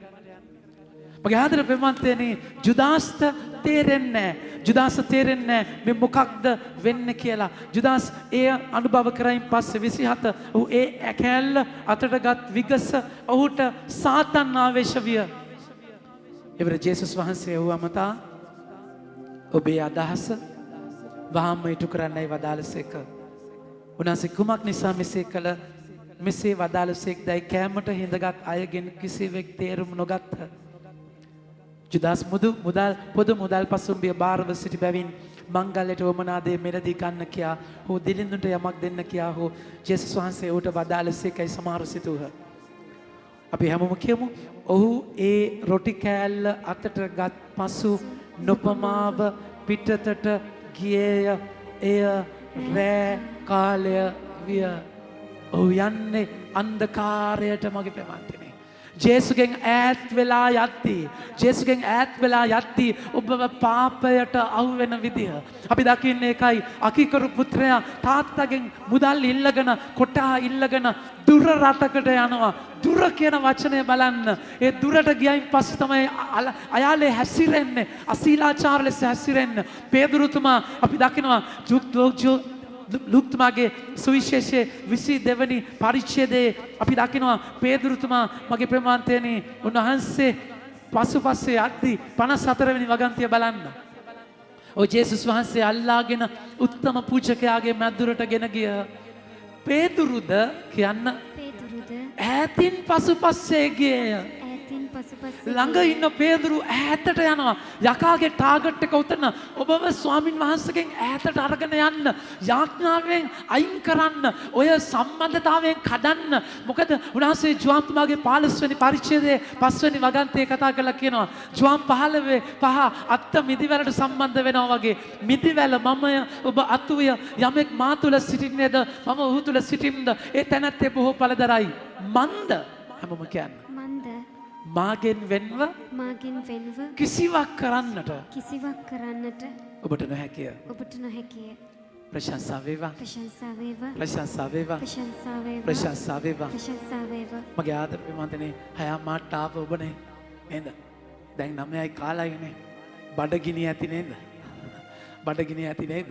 මගේ ආදර ප්‍රේමන්තයනි ජුදාස්ට තේරෙන්නේ මේ මොකක්ද වෙන්නේ කියලා. ජුදාස් ඒ අනුභව කරයින් පස්සේ 27 ඔහු ඒ ඇකැල්ල අතටගත් විගස ඔහුට සාතන් ආවේශ විය. එවර ජේසුස් වහන්සේ ඔහු අමතා ඔබේ අදහස වහාම ඉටු කරන්නයි වදාළසේක. උන්වහන්සේ කුමක් නිසා මෙසේ වදාළසේක් දැයි කෑමට හිඳගත් අයගෙන් කිසිවෙක් තේරුම් නොගත්හ. ජුදාස් පොදු මුදල් පසුම්බිය බාරව සිටි බැවින් මංගල්‍යයට වමනා දේ මෙලදී ගන්න කියා හෝ දිලිඳුන්ට යමක් දෙන්න කියා හෝ ජේසුස් වහන්සේ ඌට වදාළසේකයි සමහර සිතුහ. අපි හැමෝම කියමු ඔහු ඒ රොටි කෑල්ල අතට ගත් පසු නොපමාව පිටතට ගියේය එය රෑ කාලය විය. ඔහු යන්නේ අන්ධකාරයට මගේ ප්‍රේමන්තනේ. ජේසුගෙන් ඈත් වෙලා යද්දී ඔබව පාපයට අහු වෙන විදිහ. අපි දකින්නේ එකයි අකීකරු පුත්‍රයා තාත්තගෙන් මුදල් ඉල්ලගෙන කොටා ඉල්ලගෙන දුර රටකට යනවා. දුර කියන වචනය බලන්න. ඒ දුරට ගියයින් පස්සේ තමයි අයාලේ හැසිරෙන්නේ. අශීලාචාර ලෙස හැසිරෙන්නේ. පේදුරුතුමා අපි දකිනවා ලුක්තුමාගේ සුවිශේෂයේ 22 වෙනි පරිච්ඡේදයේ අපි දකිනවා පේදුරුතුමා මගේ ප්‍රේමවන්තයනි උන්වහන්සේ පසුපස්සේ යද්දී 54 වෙනි වගන්තිය බලන්න. ඔය ජේසුස් වහන්සේ අල්ලාගෙන උත්තම පූජකයාගේ මැදුරට ගෙන ගිය පේදුරුද කියන්න ඈතින් පසුපස්සේ ගියේය. ළඟ ඉන්න පේදුරු ඈතට යනවා. යකාගේ ටාගට් එක උතන ඔබව ස්වාමින් වහන්සේගෙන් ඈතට අරගෙන යන්න යාඥාවෙන් අයින් කරන්න ඔය සම්බන්ධතාවයෙන් කඩන්න. මොකද උන්වහන්සේ ජුවාම්තුමාගේ 15 වෙනි පරිච්ඡේදයේ 5 වෙනි වගන්තියේ කතා කරලා කියනවා ජුවාම් 15 අත්ත මිදිවැලට සම්බන්ධ වෙනවා වගේ මිදිවැල මමය ඔබ අතුය යමෙක් මා තුල සිටින්නේද මම ඔහු තුල සිටින්ද ඒ තැනැත්තේ බොහෝ ඵලදරයි. මන්ද හැමෝම කියන්නේ මාගෙන් වෙන්ව මාගෙන් වෙන්ව කිසිවක් කරන්නට කිසිවක් කරන්නට ඔබට නොහැකිය. ඔබට නොහැකිය. ප්‍රශංසා වේවා. ප්‍රශංසා වේවා. ප්‍රශංසා වේවා. ප්‍රශංසා වේවා. ප්‍රශංසා වේවා. ප්‍රශංසා වේවා. මගේ ආදර ප්‍රේමන්තනේ හයා මාට ආව ඔබනේ නේද? දැන් 9යි කාලයිනේ. බඩගිනි ඇති නේද? බඩගිනි ඇති නේද?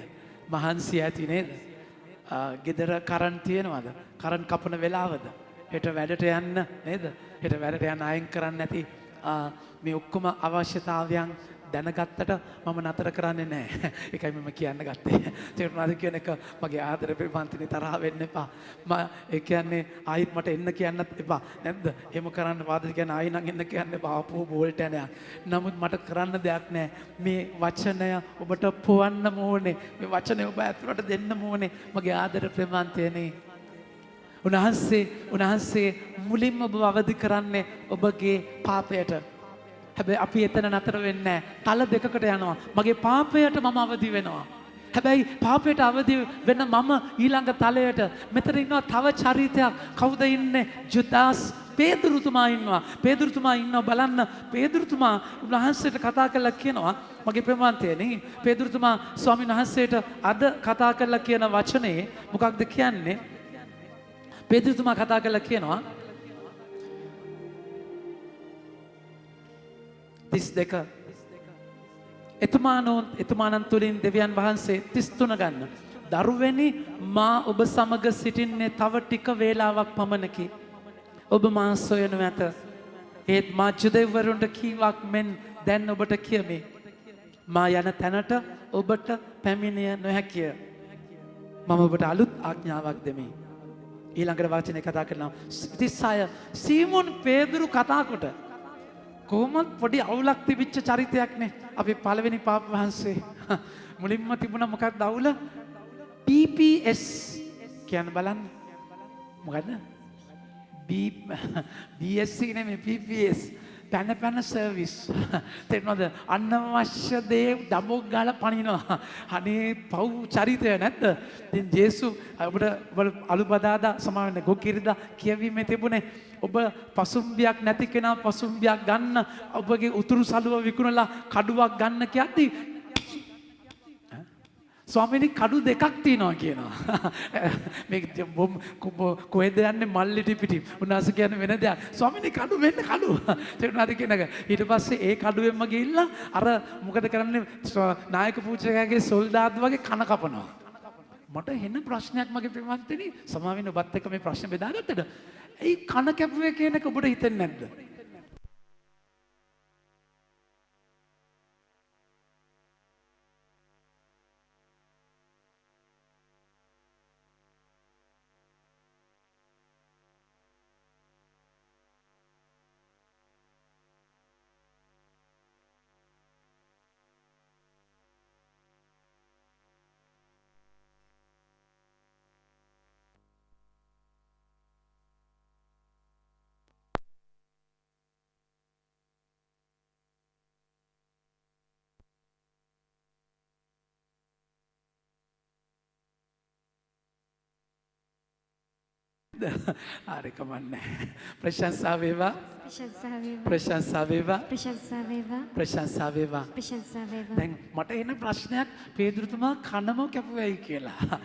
මහන්සි ඇති නේද? ගෙදර කරන්ට් තියෙනවද? කරන්ට් කපන වෙලාවද? හෙට වැඩට යන්න නේද? හෙට වැඩට යන්න අයින් කරන්න නැති මේ ඔක්කොම අවශ්‍යතාවයන් දැනගත්තට මම නතර කරන්නේ නැහැ. ඒකයි මම කියන්න ගත්තේ. තේරුණාද කියන එක මගේ ආදර ප්‍රේමන්තනි තරහ වෙන්න එපා. ඒ කියන්නේ ආයිත් මට එන්න කියන්නත් එපා. නැද්ද? එහෙම කරන්න වාදද කියන්නේ ආයි නම් එන්න කියන්න එපා. ආපහු බෝල්ට යනවා. නමුත් මට කරන්න දෙයක් නැහැ. මේ වචනය ඔබට පොවන්න ඕනේ. මේ වචනය ඔබ ඇතුළට දෙන්න ඕනේ. මගේ ආදර ප්‍රේමන්තයනේ. උන්වහන්සේ මුලින්ම ඔබ අවදි කරන්නේ ඔබගේ පාපයට. හැබැයි අපි එතන නතර වෙන්නේ නැහැ. තල දෙකකට යනවා. මගේ පාපයට මම අවදි වෙනවා. හැබැයි පාපයට අවදි වෙන මම ඊළඟ තලයට මෙතන ඉන්නවා තව චරිතයක්. කවුද ඉන්නේ? ජුදාස් පේදුරුතුමා ඉන්නවා. පේදුරුතුමා ඉන්නවා බලන්න. පේදුරුතුමා උන්වහන්සේට කතා කරලා කියනවා මගේ ප්‍රේමවන්තයනි පේදුරුතුමා ස්වාමීන් වහන්සේට අද කතා කරලා කියන වචනේ මොකක්ද කියන්නේ? පේදුරුතුමා කතා කරලා කියනවා 32 එතුමානන් තුළින් දෙවියන් වහන්සේ 33 ගන්න. දරුවැනි මා ඔබ සමග සිටින්නේ තව ටික වේලාවක් පමණකි. ඔබ මා සොයනු ඇත. ඒත් මා ජුදෙව්වරුන්ට කීවක් මෙන් දැන් ඔබට කියමි. මා යන තැනට ඔබට පැමිණිය නොහැකිය. මම ඔබට අලුත් ආඥාවක් දෙමි. ඊළඟට වචනේ කතා කරනවා 36 සීමොන් පේදුරු කතා කොට කොහොමද පොඩි අවුලක් තිබිච්ච චරිතයක්නේ අපි පළවෙනි පාප වහන්සේ මුලින්ම තිබුණා මොකක්ද අවුල PPS කියන බලන්න මොකද්ද BSc නෙමෙයි PPS පැන සර්විස් තේරෙනවද අනවශ්‍ය දේ දබොක් ගාලා පනිනවා අනේ පව් චරිතය නැද්ද ඉතින් ජේසු ඔබට අලුබදාදා සමාවෙන්න ගොකිරිදා කියවීමේ තිබුණේ ඔබ පසුම්බියක් නැති කෙනා පසුම්බියක් ගන්න ඔබගේ උතුරු සළුව විකුණලා කඩුවක් ගන්න කියද්දි ස්වාමීනි කඩු දෙකක් තියෙනවා කියනවා. මේක කොහෙද යන්නේ මල්ලිටි පිටි. උන්වහන්සේ කියන්නේ වෙන දෙයක්. ස්වාමීනි කඩු මෙන්න කඩු. තේරුණාද කියන එක. ඊට පස්සේ ඒ කඩුවෙන්ම ගිහිල්ලා අර මොකද කරන්නේ නායක පූජකයාගේ සොල්දාදු වගේ කන කපනවා. මට එන ප්‍රශ්නයක් මගේ ප්‍රේමවන්තනි සමාවෙන්න ඔබත් එක්ක මේ ප්‍රශ්න බෙදාගත්තද? ඒ කන කැපුවේ කියන එක ඔබට හිතෙන්නේ නැද්ද? හරි කමන්නේ. ප්‍රශංසා වේවා. ප්‍රශංසා වේවා. ප්‍රශංසා වේවා. ප්‍රශංසා වේවා. ප්‍රශංසා වේවා. ප්‍රශංසා වේවා. දැන් මට එන ප්‍රශ්නයක් පේදුරුතුමා කනම කැපුවයි කියලා.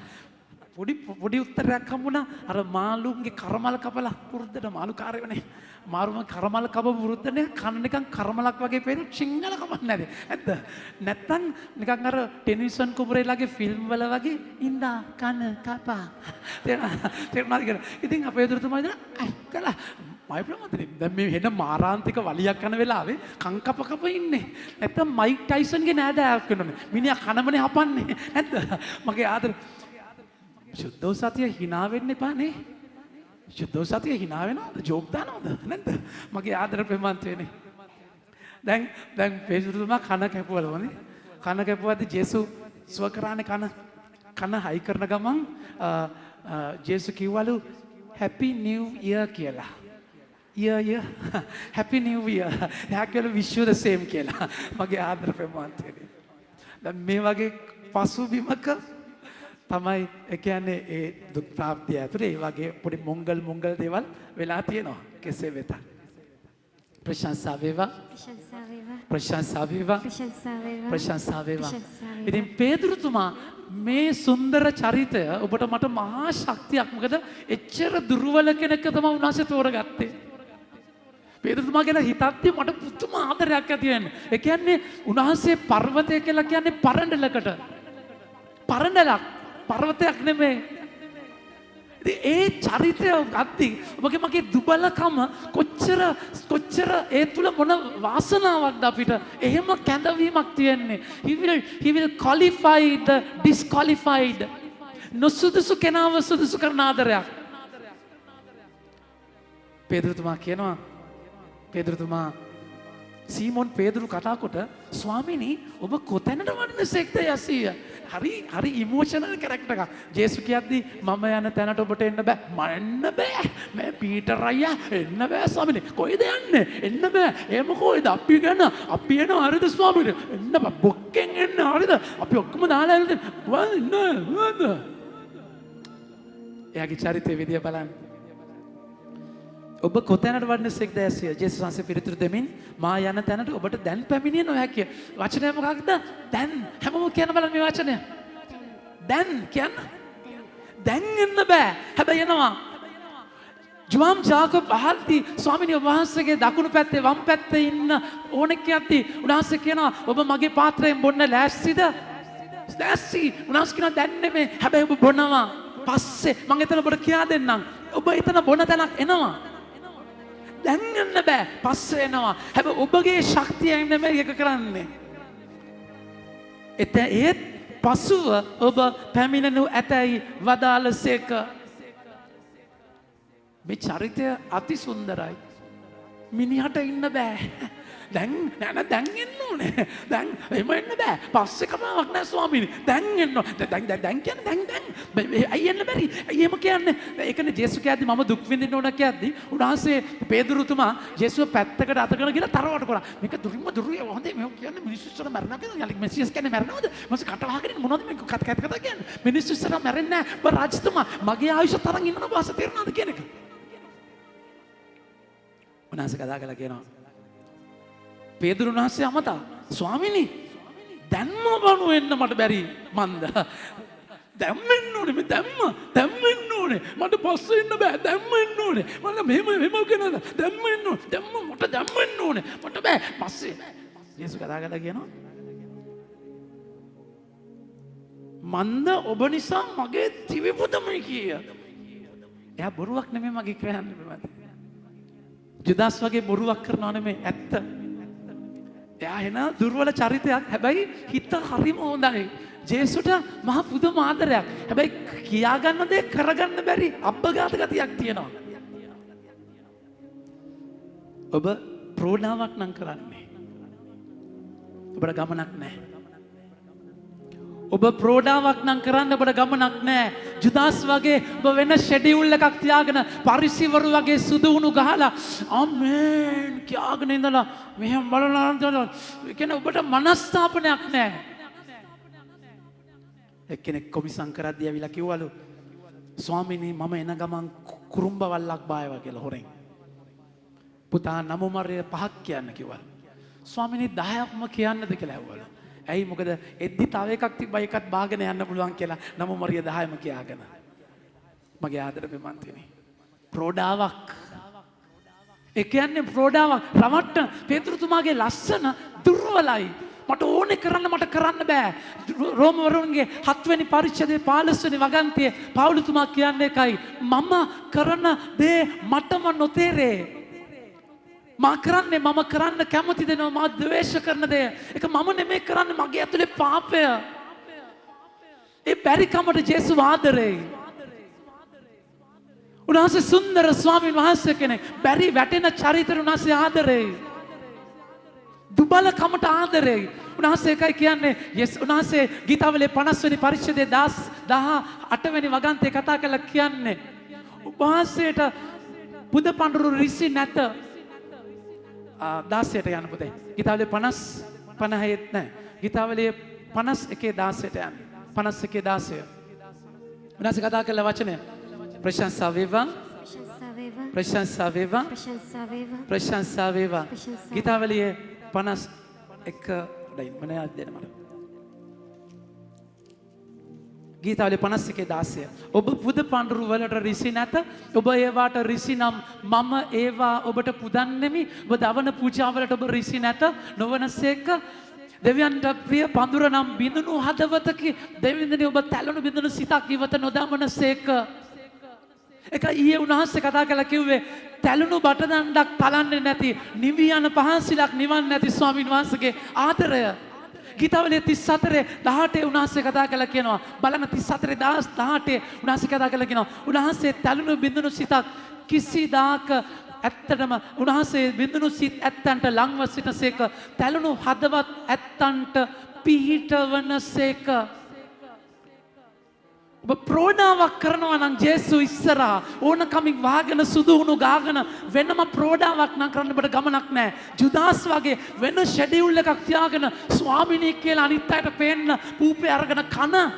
පොඩි උත්තරයක් හම්බුණා. අර මාළුන්ගේ කරමල කපලා වෘද්ධට මාළු කාර්යවනේ. මාරුම කරමල කපපු වෘද්ධනේ කන නිකන් කරමලක් වගේ පේන සිංහල කපන්නේ නැති. නැද්ද? නැත්තම් නිකන් අර ටෙලිවිෂන් කුඹරේලාගේ ෆිල්ම් වල වගේ ඉඳා කන කපා. තේරුණාද කියලා. ඉතින් අපේ පේදුරුතුමා ඉතින් කළා. මයි ප්‍රමෝදනේ දැන් මේ හෙන මාරාන්තික වලියක් කරන වෙලාවේ කන් කප ඉන්නේ. නැත්තම් මයික් ටයිසන්ගේ නෑදෑයක් වෙනවනේ. මිනිහා කනමනේ හපන්නේ. නැද්ද? මගේ ආදර සුද්ධෝ සතිය hina වෙන්න එපා නේ. සුද්ධෝ සතිය hina වෙනවද? ජෝක් දානවද? නැද්ද? මගේ ආදර ප්‍රේමන්තයනේ. දැන් පේදුරුතුමා කන කැපුවලෝනේ. කන කැපුවාදී ජේසු සුව කරානේ කන හයි කරන ගමන් ජේසු කිව්වලු හැපි නිව් ඉයර් කියලා. ඉයර් හැපි නිව් ඉයර්. එයා කියලා විශ් යු ද සේම් කියලා. මගේ ආදර ප්‍රේමන්තයනේ. දැන් මේ වගේ පසුබිමක තමයි ඒ කියන්නේ ඒ දුක් ප්‍රාප්තිය ඇතුලේ ඒ වගේ පොඩි මොංගල් දේවල් වෙලා තියෙනවා කෙසේ වෙතත්. ප්‍රශංසා වේවා. ප්‍රශංසා වේවා. ප්‍රශංසා වේවා. ප්‍රශංසා වේවා. ප්‍රශංසා වේවා. ප්‍රශංසා වේවා. ඉතින් පේදුරුතුමා මේ සුන්දර චරිතය ඔබට මට මහා ශක්තියක්. මොකද එච්චර දුර්වල කෙනෙක් තමයි උන්වහන්සේ තෝරගත්තේ. පේදුරුතුමා ගැන හිතද්දී මට පුදුම ආදරයක් ඇති වෙන්නේ. ඒ කියන්නේ උන්වහන්සේ පර්වතය කියලා කියන්නේ පරඬලකට. පරඬලක් පර්වතයක් නෙමෙයි. ඒ චරිතය ගත්ති ඔබගේ මගේ දුබලකම කොච්චර ඒ තුල මොන වාසනාවක්ද අපිට එහෙම කැඳවීමක් තියෙන්නේ. he will qualify the disqualified. නොසුදුසු කෙනාව සුදුසු කරන ආදරයක්. පේදුරුතුමා සීමොන් පේදුරු කතා කොට ස්වාමීනි ඔබ කොතැනට වඩිනසේක්ද යසීය. හරි ඉමෝෂනල් කැරක්ටර් එකක්. ජේසු කියද්දි මම යන තැනට ඔබට එන්න බෑ. එන්න බෑ. මම පීටර් අයියා එන්න බෑ ස්වාමීනි. කොයිද යන්නේ? එන්න බෑ. එහෙම කොයිද? අපි එන හරිද ස්වාමීනි? එන්න බෑ. බොක්කෙන් එන්න හරිද? අපි ඔක්කොම දාලා එන්න. එයාගේ චරිතය විදිය බලන්න. ඔබ කොතැනට වඩිනසේක්ද ඇසිය. ජේසුස් වහන්සේ පිළිතුරු දෙමින් මා යන තැනට ඔබට දැන් පැමිණිය නොහැකිය. වචනය මොකක්ද? දැන්. හැමෝම කියන බලන්න මේ වචනය. දැන් කියන්න. දැන් එන්න බෑ. හැබැයි එනවා. ජුවාම් ජාකබ් අහද්දී ස්වාමීනි ඔබ වහන්සේගේ දකුණු පැත්තේ වම් පැත්තේ ඉන්න ඕනෙක් කියද්දී උන්වහන්සේ කියනවා ඔබ මගේ පාත්‍රයෙන් බොන්න ලෑස්තිද? ලෑස්ති. උන්වහන්සේ කියනවා දැන් නෙමෙයි. හැබැයි ඔබ බොනවා. පස්සේ මම එතන ඔබට කියා දෙන්නම්. ඔබ එතන බොන තැනක් එනවා. දැන් යන්න බෑ. පස්සේ එනවා. හැබැයි ඔබගේ ශක්තියෙන් නෙමෙයි ඒක කරන්නේ. ඒත් පසුව ඔබ පැමිණෙනු ඇතැයි වදාළසේක. මේ චරිතය අති සුන්දරයි. මිනිහට ඉන්න බෑ. දැන් එන්න ඕනේ. දැන් එහෙම එන්න බෑ. පස්සේ කතාවක් නෑ ස්වාමීනි. දැන් එන්න. දැන් කියන්නේ දැන්. අය එන්න බැරි. අය එහෙම කියන්නේ. ඒකනේ ජේසුස් කියද්දි මම දුක් විඳින්න ඕන කියද්දි උන්වහන්සේ පේදුරුතුමා ජේසුස් පැත්තකට අතගෙන ගිහලා තරවට කරා. මේක දුරින්ම දුරිය හොඳේ මේ කියන්නේ මිනිස්සු ඉස්සර මැරෙනවා කියලා. යලි මෙසියස් කියන්නේ මැරෙනවද? මම කට වහගෙන මොනවද මේ කතා කියන්නේ? මිනිස්සු ඉස්සර මැරෙන්නේ නෑ. ඔබ රාජතුමා මගේ ආයුෂ තරම් ඉන්නව වාස තේරෙනවද කියන එක. උන්වහන්සේ කතා කළා කියනවා පේදුරුන් වහන්සේ අමතා ස්වාමීනි දැන්ම බණු එන්න මට බැරි මන්ද දැම්ම එන්න ඕනේ මේ දැම්ම එන්න ඕනේ මට පස්සේ එන්න බෑ දැම්ම එන්න ඕනේ මම මෙහෙම කියනද දැම්ම එන්න ඕනේ මට දැම්ම එන්න ඕනේ මට බෑ පස්සේ යේසුස් කතා කරලා කියනවා මන්ද ඔබ නිසා මගේ දිවි පුදමයි කිය. එයා බොරුවක් නෙමෙයි මගේ කියන්නේ මම. ජුදාස් වගේ බොරුවක් කරනවා නෙමෙයි ඇත්ත. එයා එන දුර්වල චරිතයක්. හැබැයි හිත හරිම හොඳයි. ජේසුට මහ පුදුම ආදරයක්. හැබැයි කියාගන්න දේ කරගන්න බැරි අබ්බගාත ගතියක් තියෙනවා. ඔබ ප්‍රෝණාවක් නම් කරන්නේ. ඔබට ගමනක් නැහැ. ඔබ ප්‍රෝඩාවක් නම් කරන්න ඔබට ගමනක් නැහැ. ජුදාස් වගේ ඔබ වෙන ෂෙඩියුල් එකක් තියාගෙන පරිසිවරු වගේ සුදු උණු ගහලා ආමේන් කියාගෙන ඉඳලා මෙහෙම බලනවා නම් ඒ කියන්නේ ඔබට මනස්ථාපනයක් නැහැ. එක්කෙනෙක් කොමිසම් කරද්දී ඇවිල්ලා කිව්වලු ස්වාමීනි මම එන ගමන් කුරුම්බ වල්ලක් බායවා කියලා හොරෙන්. පුතා නම මරය 5ක් කියන්න කිව්වලු. ස්වාමීනි 10ක්ම කියන්නද කියලා ඇහුවලු. ඇයි මොකද එද්දි තව එකක් තිබ්බයි එකත් බාගෙන යන්න පුළුවන් කියලා නම මරිය 10ම කියාගෙන. මගේ ආදර පෙමන්තිනි. ප්‍රෝඩාවක්. ඒ කියන්නේ ප්‍රෝඩාවක් රවට්ට පේතෘතුමාගේ ලස්සන දුර්වලයි. මට ඕනේ කරන්න මට කරන්න බෑ. රෝමවරුන්ගේ 7 වෙනි පරිච්ඡේදයේ 15 වෙනි වගන්තියේ පවුලතුමා කියන්නේ එකයි මම කරන දේ මටම නොතේරේ. මා කරන්නේ මම කරන්න කැමති දෙනවා මා ද්වේෂ කරන දේ. ඒක මම නෙමෙයි කරන්නේ මගේ ඇතුලේ පාපය. ඒ බැරිකමට ජේසුස් ආදරේ. උන්වහන්සේ සුන්දර ස්වාමීන් වහන්සේ කෙනෙක්. බැරි වැටෙන චරිතය උන්වහන්සේ ආදරේ. දුබලකමට ආදරේ. උන්වහන්සේ එකයි කියන්නේ උන්වහන්සේ ගීතාවලියේ 50 වෙනි පරිච්ඡේදයේ 18 වෙනි වගන්තියේ කතා කරලා කියන්නේ උන්වහන්සේට බුද පඬුරු රිසි නැත. 16ට යන්න පුතේ. ගීතාවලියේ 50 50ෙත් නැහැ. ගීතාවලියේ 51 16ට යන්න. 51 16. උන්වහන්සේ කතා කළ වචනය ප්‍රශංසා වේවා ප්‍රශංසා වේවා. ප්‍රශංසා වේවා. ප්‍රශංසා වේවා. ප්‍රශංසා වේවා. ප්‍රශංසා ගීතාවලියේ 51 ඩයින් මම දෙන්න මට. ගීතාවලිය 51:16 ඔබ පුද පඬුරු වලට රිසි නැත ඔබ ඒවාට රිසි නම් මම ඒවා ඔබට පුදන්නෙමි ඔබ දවන පූජාවලට ඔබ රිසි නැත නොවනසේක දෙවියන්ට ප්‍රිය පඳුර නම් බිඳුණු හදවතකි දෙවියන්දනි ඔබ තැලුණු බිඳුණු සිතක් ඉවත නොදමනසේක එක ඊයේ උන්වහන්සේ කතා කළා කිව්වේ තැලුණු බටදණ්ඩක් තලන්නේ නැති නිවි යන පහන්සිලක් නිවන්නේ නැති ස්වාමීන් වහන්සේගේ ආදරය ගීතාවලිය 34:18 උන්වහන්සේ කතා කළා කියනවා බලන්න 34:18 උන්වහන්සේ කතා කළා කියනවා උන්වහන්සේ තලුණු බිඳුණු සිතක් කිසිදාක ඇත්තටම උන්වහන්සේ බිඳුණු සිත් ඇත්තන්ට ලංව සිටසේක තලුණු හදවත් ඇත්තන්ට පිහිටවනසේක ඔබ ප්‍රෝඩාවක් කරනවා නම් ජේසු ඉස්සරහා ඕනකමින් වාගෙන සුදුහුණු ගාගෙන වෙනම ප්‍රෝඩාවක් නම් කරන්න බට ගමනක් නැහැ. ජුදාස් වගේ වෙන ෂෙඩියුල් එකක් තියාගෙන ස්වාමිනී කියලා අනිත් අයට පේන්න පූපේ අරගෙන කන.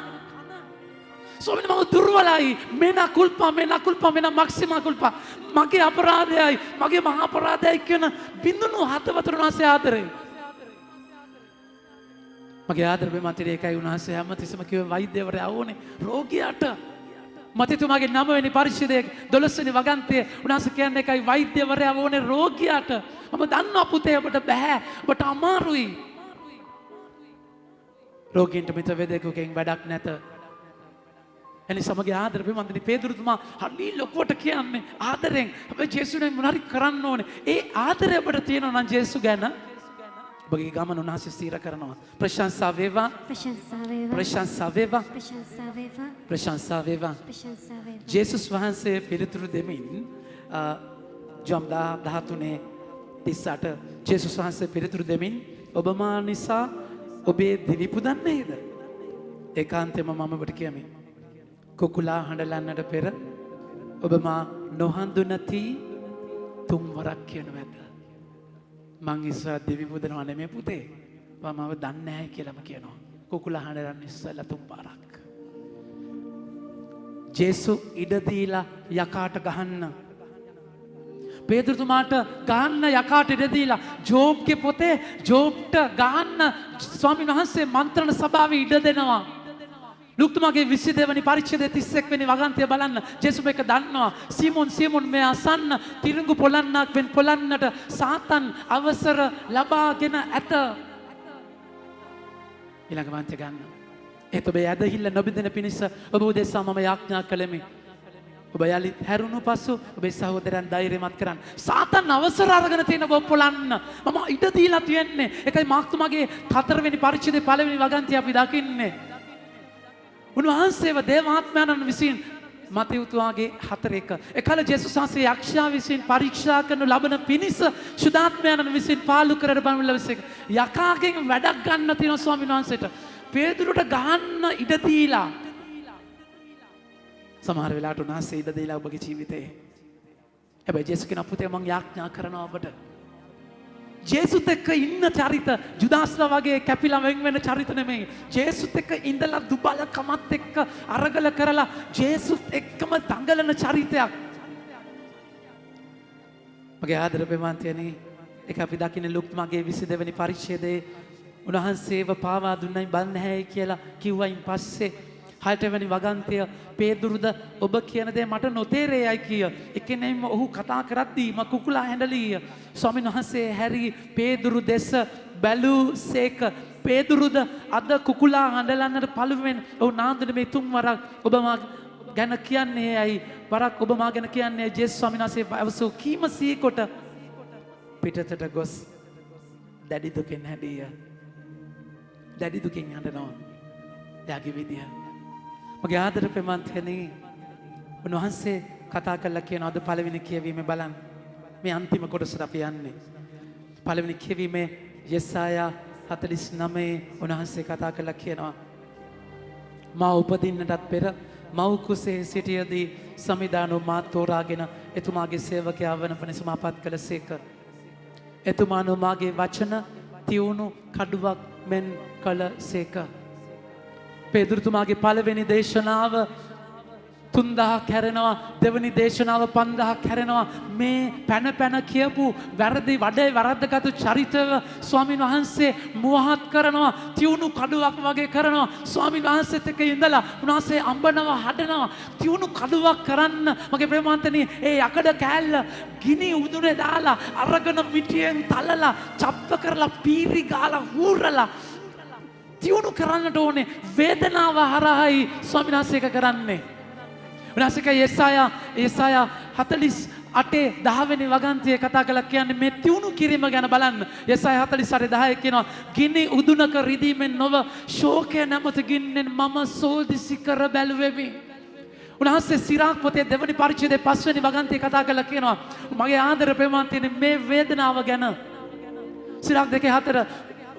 ස්වාමීනි මම දුර්වලයි. මෙනා කුල්පා මෙනා මක්සිමා කුල්පා. මගේ අපරාධයයි මගේ මහා අපරාධයයි කියන බිඳුණු හදවතට වාසේ ආදරේ. මගේ ආදරේ මන්ත්‍රී එකයි උන්වහන්සේ හැමතිස්සම කිව්වේ වෛද්‍යවරයා ඕනේ රෝගියාට මතිතුමාගේ 9 වෙනි පරිච්ඡේදයේ 12 වෙනි වගන්තියේ උන්වහන්සේ කියන්නේ එකයි වෛද්‍යවරයා ඕනේ රෝගියාට මම දන්නවා පුතේ ඔබට බෑ ඔබට අමාරුයි රෝගීන්ට මිත වේදකකෙන් වැඩක් නැත එනිසා මගේ ආදරේ මන්ත්‍රී පේදුරුතුමා හරි ලොකුවට කියන්නේ ආදරෙන් අපි ජේසුස්ගෙන් මොනවාරි කරන්න ඕනේ ඒ ආදරය ඔබට තියෙනවා නම් ජේසුස් ගැන ඔබගේ ගමන උන්වහන්සේ ස්ථිර කරනවා ප්‍රශංසා වේවා ප්‍රශංසා වේවා. ප්‍රශංසා වේවා ප්‍රශංසා වේවා. ප්‍රශංසා වේවා ප්‍රශංසා වේවා. ජේසුස් වහන්සේ පිළිතුරු දෙමින් ජොම් 13:38 ජේසුස් වහන්සේ පිළිතුරු දෙමින් ඔබ මා නිසා ඔබේ දිවි පුදන්නේද ඒකාන්තයෙන්ම මම ඔබට කියමි කුකුලා හඬලන්නට පෙර ඔබ මා නොහඳුනති තුන් වරක් කියනු ඇත මං ඉස්සර දිවි පුදනවා නෙමෙයි පුතේ මමව දන්නේ නැහැ කියලාම කියනවා කුකුලා හඬලන්න ඉස්සලා තුන් පාරක් ජේසු ඉඩ දීලා යකාට ගහන්න පේදුරුතුමාට ගහන්න යකාට ඉඩ දීලා ජෝබ්ගේ පොතේ ජෝබ්ට ගහන්න ස්වාමීන් වහන්සේ මන්ත්‍රණ සභාවේ ඉඩ දෙනවා ලුක්තුමාගේ 22 වෙනි පරිච්ඡේදයේ 31 වෙනි වගන්තිය බලන්න ජේසු මේක දන්නවා සීමොන් මේ අසන්න තිරිඟු පොළන්නක් වෙන් පොළන්නට සාතන් අවසර ලබාගෙන ඇත ඊළඟ වන්තිය ගන්න ඒත් ඔබ ඇදහිල්ල නොබින්දෙන පිණිස ඔබ උදෙසා මම යාඥා කළෙමි ඔබ යලිත් හැරුණු පසු ඔබේ සහෝදරයන් ධෛර්යමත් කරන්න සාතන් අවසර අරගෙන තියෙන ඔබ පොළන්න මම ඉඩ දීලා තියෙන්නේ ඒකයි මාක්තුමාගේ 4 වෙනි පරිච්ඡේදයේ 1 වෙනි වගන්තිය අපි දකින්නේ උන්වහන්සේව දේවාත්මයන්න් විසින් මතයුතුවාගේ 4:1 එකල ජේසුස් වහන්සේ යක්ෂයා විසින් පරීක්ෂා කරනු ලබන පිණිස ශුද්ධාත්මයන්න් විසින් පාලු කරන බණවලසක යකාගෙන් වැඩක් ගන්න තියෙන ස්වාමීන් වහන්සේට පේදුරුට ගහන්න ඉඩ දීලා සමහර වෙලාවට උන්වහන්සේ ඉඩ දීලා ඔබගේ ජීවිතේ හැබැයි ජේසුස් කියන පුතේ මම යාඥා කරනවා ඔබට ජේසුත් එක්ක ඉන්න චරිත ජුදාස්ලා වගේ කැපිලා වෙන් වෙන චරිත නෙමෙයි ජේසුත් එක්ක ඉඳලා දුබල කමත් එක්ක අරගල කරලා ජේසුත් එක්කම දඟලන චරිතයක් මගේ ආදර ප්‍රේමන්තයනි ඒක අපි දකින්නේ ලුක්මාගේ 22 වෙනි පරිච්ඡේදයේ උන්වහන්සේව පාවා දුන්නයි බන් නැහැ කියලා කිව්වයින් පස්සේ 6 වෙනි වගන්තිය පේදුරුද ඔබ කියන දේ මට නොතේරෙයි කිය. එකෙනෙම ඔහු කතා කරද්දී ම කුකුලා හැඬලිය. ස්වාමීන් වහන්සේ හැරි පේදුරු දෙස බැලූසේක. පේදුරුද අද කුකුලා හඬලන්නට පළුවෙන් ඔහු නාන්දන මේ තුන් වරක් ඔබ මා ගැන කියන්නේ ඇයි වරක් ඔබ මා ගැන කියන්නේ ජේසුස් ස්වාමීන් වහන්සේ අවසෝ කීම සීකොට පිටතට ගොස් දැඩි දුකෙන් හැඬිය. දැඩි දුකින් හඬනවා. යාගේ විදිය මගේ ආදර ප්‍රේමන්තයනි උන්වහන්සේ කතා කළා කියන අද පළවෙනි කියවීමේ බලන්න මේ අන්තිම කොටසට අපි යන්නේ පළවෙනි කියවීමේ යෙසායා 49 උන්වහන්සේ කතා කළා කියනවා මා උපදින්නටත් පෙර මව් කුසේ සිටියදී සමිදානෝ මා තෝරාගෙන එතුමාගේ සේවකයා වන පනස මාපත් කළසේක එතුමානෝ මාගේ වචන තියුණු කඩුවක් මෙන් කළසේක පේදුරුතුමාගේ පළවෙනි දේශනාව 3,000ක් හැරෙනවා. දෙවනි දේශනාව 5,000ක් හැරෙනවා. මේ පැන කියපු වැරදි වඩේ වරද්දගත්තු චරිතව ස්වාමින් වහන්සේ මුවහත් කරනවා. තියුණු කඩුවක් වගේ කරනවා. ස්වාමින් වහන්සේත් එක්ක ඉඳලා උන්වහන්සේ අඹනවා හඩනවා. තියුණු කඩුවක් කරන්න මගේ ප්‍රේමාන්තනී ඒ යකඩ කෑල්ල ගිනි උදුනේ දාලා අරගෙන මිටියෙන් තලලා චප්ප කරලා පීරි ගාලා හූරලා තියුණු කරන්නට ඕනේ. වේදනාව හරහායි ස්වාමීන් වහන්සේ ඒක කරන්නේ. උන්වහන්සේ යෙසායා 48 10 වෙනි වගන්තියේ කතා කළා කියන්නේ මේ තියුණු කිරීම ගැන බලන්න. යෙසායා 48 10 කියනවා ගිනි උදුනක රිදීමෙන් නොව ශෝකය නැමත ගින්නෙන් මම සෝදිසි කර බැලුවෙමි. උන්වහන්සේ සිරාක් පොතේ දෙවනි පරිච්ඡේදයේ 5 වෙනි වගන්තියේ කතා කළා කියනවා මගේ ආදර ප්‍රේමාන්තයනේ මේ වේදනාව ගැන. සිරාක් 2:4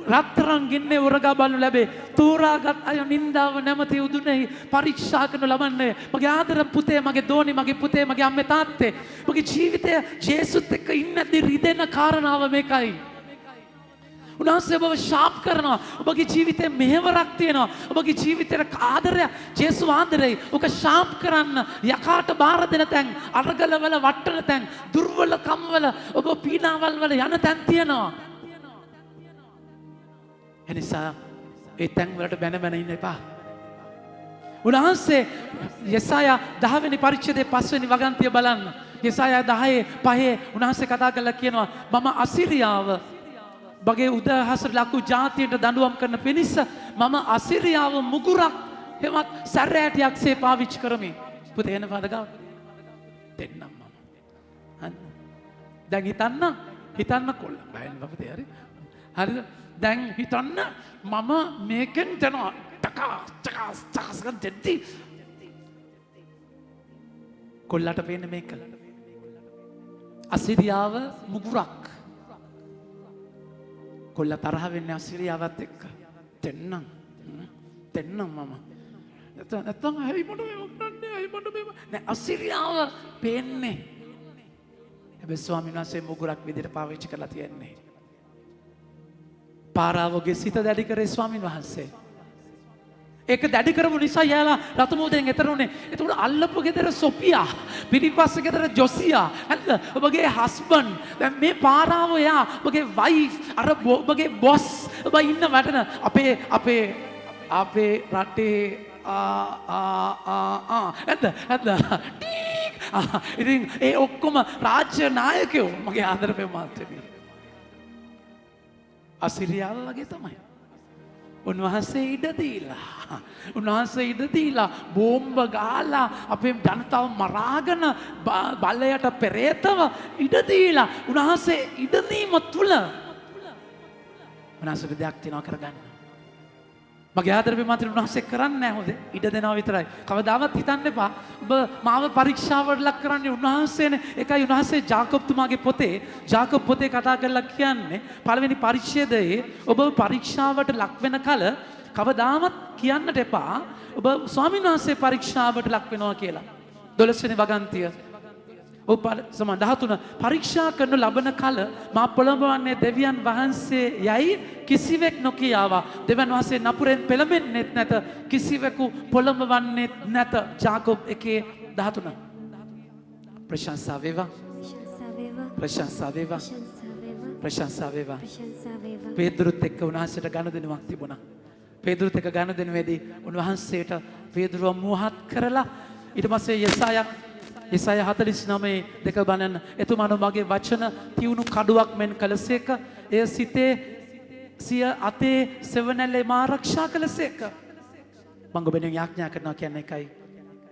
රත්තරන් ගින්නේ උරගා බලනු ලැබේ. තෝරාගත් අය නින්දාව නැමැති උදුනේ පරීක්ෂා කරනු ලබන්නේ. මගේ ආදර පුතේ, මගේ දෝනි, මගේ පුතේ, මගේ අම්මේ තාත්තේ, මගේ ජීවිතය ජේසුත් එක්ක ඉන්නදී රිදෙන කාරණාව මේකයි. උන්වහන්සේ ඔබව ශාප් කරනවා. ඔබගේ ජීවිතේ මෙහෙවරක් තියෙනවා. ඔබගේ ජීවිතේට ආදරය, ජේසු ආදරේ. ඔක ශාප් කරන්න යකාට බාර දෙන තැන්, අරගලවල වට්ටන තැන්, දුර්වලකම් වල ඔබ පීඩාවල් වල යන තැන් තියෙනවා. එනිසා ඒ තැන් වලට බැන ඉන්න එපා. උන්වහන්සේ යෙසායා 10 වෙනි පරිච්ඡේදයේ 5 වෙනි වගන්තිය බලන්න. යෙසායා 10:5 උන්වහන්සේ කතා කරලා කියනවා මම අසිරියාව බගේ උදහසට ලකු ජාතියට දඬුවම් කරන පිණිස මම අසිරියාව මුගුරක් හෙවත් සැරෑටියක්සේ පාවිච්චි කරමි. පුතේ එන පදගාව දෙන්නම් මම. දැන් හිතන්න කොල්ල බයෙන් පුතේ හරි. හරිද? දැන් හිතන්න මම මේකෙන් දෙනවා ටකස් ගන්න දෙද්දි කොල්ලට පේන්නේ මේක. අසිරියාව මුගුරක්. කොල්ල තරහ වෙන්නේ අසිරියාවත් එක්ක. දෙන්නම් මම. නැත්තම් ඇයි මට මේක කරන්නේ? ඇයි මට මේක නෑ අසිරියාව පේන්නේ. හැබැයි ස්වාමීන් වහන්සේ මුගුරක් විදිහට පාවිච්චි කරලා තියන්නේ. පාරාවගේ සිත දැඩි කරේ ස්වාමීන් වහන්සේ. ඒක දැඩි කරපු නිසා යාලා රතමෝදෙන් එතර උනේ. එතකොට අල්ලපු ගෙදර සොෆියා, පිටිපස්ස ගෙදර ජොසියා, හරිද? ඔබගේ හස්බන්ඩ්, දැන් මේ පාරාව යා, ඔබගේ වයිෆ්, අර ඔබගේ බොස්, ඔබ ඉන්න වටන අපේ රටේ හරිද? ඉතින් ඒ ඔක්කොම රාජ්‍ය නායකයෝ මගේ ආදරේ මාත්‍රේ. අසිරියාව වගේ තමයි. උන්වහන්සේ ඉඩ දීලා බෝම්බ ගාලා අපේ ජනතාව මරාගෙන බලයට පෙරේතව ඉඩ දීලා උන්වහන්සේ ඉඩ දීම තුල උන්වහන්සේට දෙයක් තියනවා කරගන්න. මගේ ආදරේ මාත්‍රි උන්වහන්සේ කරන්නේ නැහැ හොඳේ. ඉඩ දෙනවා විතරයි. කවදාවත් හිතන්න එපා ඔබ මාව පරීක්ෂාවට ලක් කරන්නේ උන්වහන්සේනේ. ඒකයි උන්වහන්සේ ජාකබ්තුමාගේ ජාකබ් පොතේ කතා කරලා කියන්නේ පළවෙනි පරිච්ඡේදයේ ඔබ පරීක්ෂාවට ලක් වෙන කල කවදාවත් කියන්නට එපා ඔබ ස්වාමීන් වහන්සේ පරීක්ෂාවට ලක් වෙනවා කියලා. 12 වෙනි වගන්තිය සමන් 13 පරීක්ෂා කරනු ලබන කල මා පොළඹවන්නේ දෙවියන් වහන්සේ යයි කිසිවෙක් නොකියාවා. දෙවියන් වහන්සේ නපුරෙන් පෙළඹෙන්නේත් නැත, කිසිවෙකු පොළඹවන්නේත් නැත. ජාකබ් 1:13. ප්‍රශංසා වේවා, ප්‍රශංසා වේවා, ප්‍රශංසා වේවා. පේතුරුත් එක්ක උන්වහන්සේට ගනුදෙනුවක් තිබුණා. පේතුරුත් එක්ක ගනුදෙනුවේදී උන්වහන්සේට පේතුරුව මුවහත් කරලා ඊට පස්සේ යෙසායා 49:2 බලන්න. එතුමානෝ මගේ වචන තියුණු කඩුවක් මෙන් කළසේක, එය සිතේ සිය අතේ සෙවණැල්ලේ මා ආරක්ෂා කළසේක. මම ඔබෙන් යාඥා කරනවා කියන්නේ එකයි.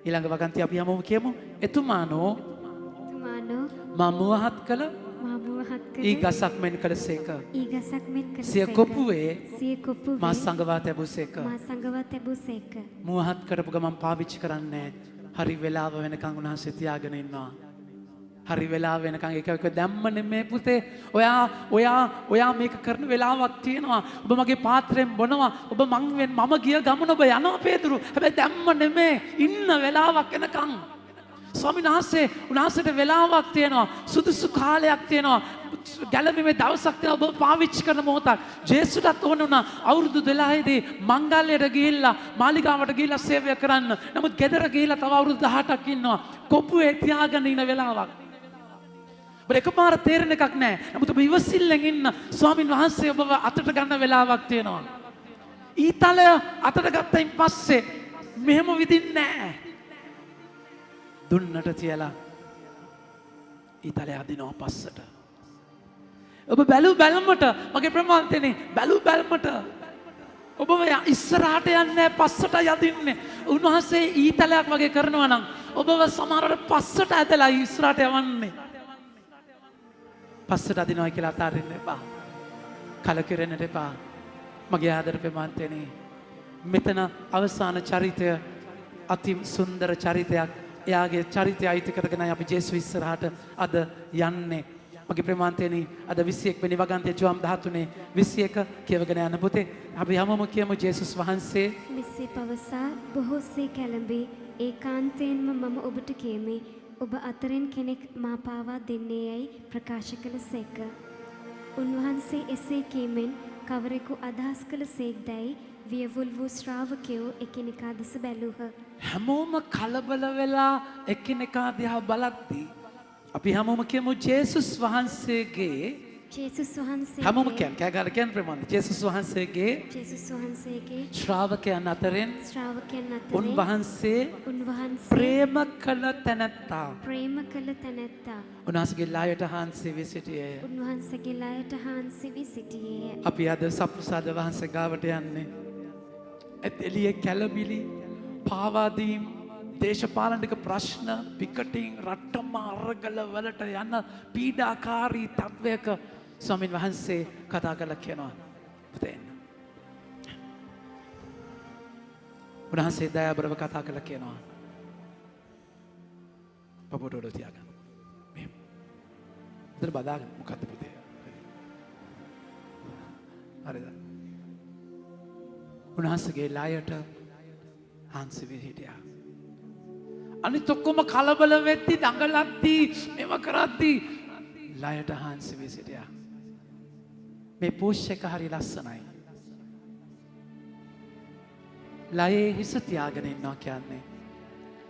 ඊළඟ වගන්තිය අපි යමු කියමු. එතුමානෝ මා මුවහත් කළ ඊ ගසක් මෙන් කළසේක, සිය කොපුවේ මා සංගවා තැබුසේක. මුවහත් කරපු ගමන් පාවිච්චි කරන්නේ හරි වෙලාව වෙනකන් උන්වහන්සේ තියාගෙන ඉන්නවා. හරි වෙලාව වෙනකන් එක දැම්ම නෙමේ පුතේ. ඔයා මේක කරන වෙලාවක් තියෙනවා. ඔබ මගේ පාත්‍රයෙන් බොනවා. ඔබ මම ගිය ගමන ඔබ යනවා පේතුරු. හැබැයි දැම්ම නෙමේ. ඉන්න වෙලාවක් වෙනකන්. ස්වාමීන් වහන්සේ උන්වහන්සේට වෙලාවක් තියෙනවා. සුදුසු කාලයක් තියෙනවා. ගැලවීමේ දවසක් තියෙනවා. ඔබ පාවිච්චි කරන මොහොතක්. ජේසුටත් ඕන වුණා අවුරුදු 12 දී මංගල්‍යයට ගිහිල්ලා මාලිගාවට ගිහිල්ලා සේවය කරන්න. නමුත් ගෙදර ගිහිල්ලා තව අවුරුදු 18ක් ඉන්නවා. කොපුවේ තියාගෙන ඉන වෙලාවක්. ඔබ එකපාර තේරෙන එකක් නැහැ. නමුත් ඔබ ඉවසිල්ලෙන් ඉන්න ස්වාමීන් වහන්සේ ඔබව අතට ගන්න වෙලාවක් තියෙනවා. ඊතලය අතට ගත්තයින් පස්සේ මෙහෙම විදින්නේ නැහැ. දුන්නට තියලා ඊතලය අදිනවා පස්සට. ඔබ බැලුමට මගේ ප්‍රමාන්තනේ බැලුමට ඔබ ඉස්සරහට යන්නේ පස්සට යදින්නේ. උන්වහන්සේ ඊතලයක් වගේ කරනවා නම් ඔබව සමහරවිට පස්සට ඇදලා ඉස්සරහට යවන්නේ. පස්සට අදිනවා කියලා අතාරින්න එපා. කලකිරෙන්නට එපා. මගේ ආදර ප්‍රමාන්තනේ මෙතන අවසාන චරිතය අති සුන්දර චරිතයක්. එයාගේ චරිතය අයිති කරගෙන අපි ජේසුස් ඉස්සරහට අද යන්නේ. මගේ ප්‍රමාන්තයනි අද 21 වෙනි වගන්තිය ජෝම් 13 21 කියවගෙන යන පුතේ අපි හැමෝම කියමු ජේසුස් වහන්සේ මෙසේ පවසා බොහෝසේ කැළඹී ඒකාන්තයෙන්ම මම ඔබට කියමි ඔබ අතරින් කෙනෙක් මා පාවා දෙන්නේ යයි ප්‍රකාශ කළ සේක. උන්වහන්සේ එසේ කීමෙන් කවරෙකු අදහස් කළ සේක්දැයි වියවුල් වූ ශ්‍රාවකයෝ එකිනෙකා දෙස බැලූහ. හැමෝම කලබල වෙලා එකිනෙකා දිහා බලද්දී අපි හැමෝම කියමු ජේසුස් වහන්සේගේ හැමෝම කෑ ගහලා කියන්න ප්‍රමාණයි ජේසුස් වහන්සේගේ ශ්‍රාවකයන් අතරින් උන්වහන්සේ ප්‍රේම කළ තැනැත්තා උන්වහන්සේගේ ලායට හාන්සි වී සිටියේය. අපි අද සප්‍රසාද වහන්සේ ගාවට යන්නේ. එළියේ කැළඹිලි පාවාදීම් දේශපාලනික ප්‍රශ්න පිකටින් රට්ටම අරගල වලට යන පීඩාකාරී තත්වයක ස්වාමීන් වහන්සේ කතා කරලා කියනවා පුතේ උන්වහන්සේ දයාබරව කතා කරලා කියනවා පපුවට උඩ තියාගන්න මෙහෙම උදේ බදාගෙන මොකද්ද පුතේ හරිද උන්වහන්සේගේ ලායට හාන්සි වී හිටියා. අනිත් ඔක්කොම කලබල වෙද්දි දඟලද්දි මේව කරද්දි ලායට හාන්සි වී සිටියා. මේ පෝස්ට් එක හරි ලස්සනයි. ලායේ හිස තියාගෙන ඉන්නවා කියන්නේ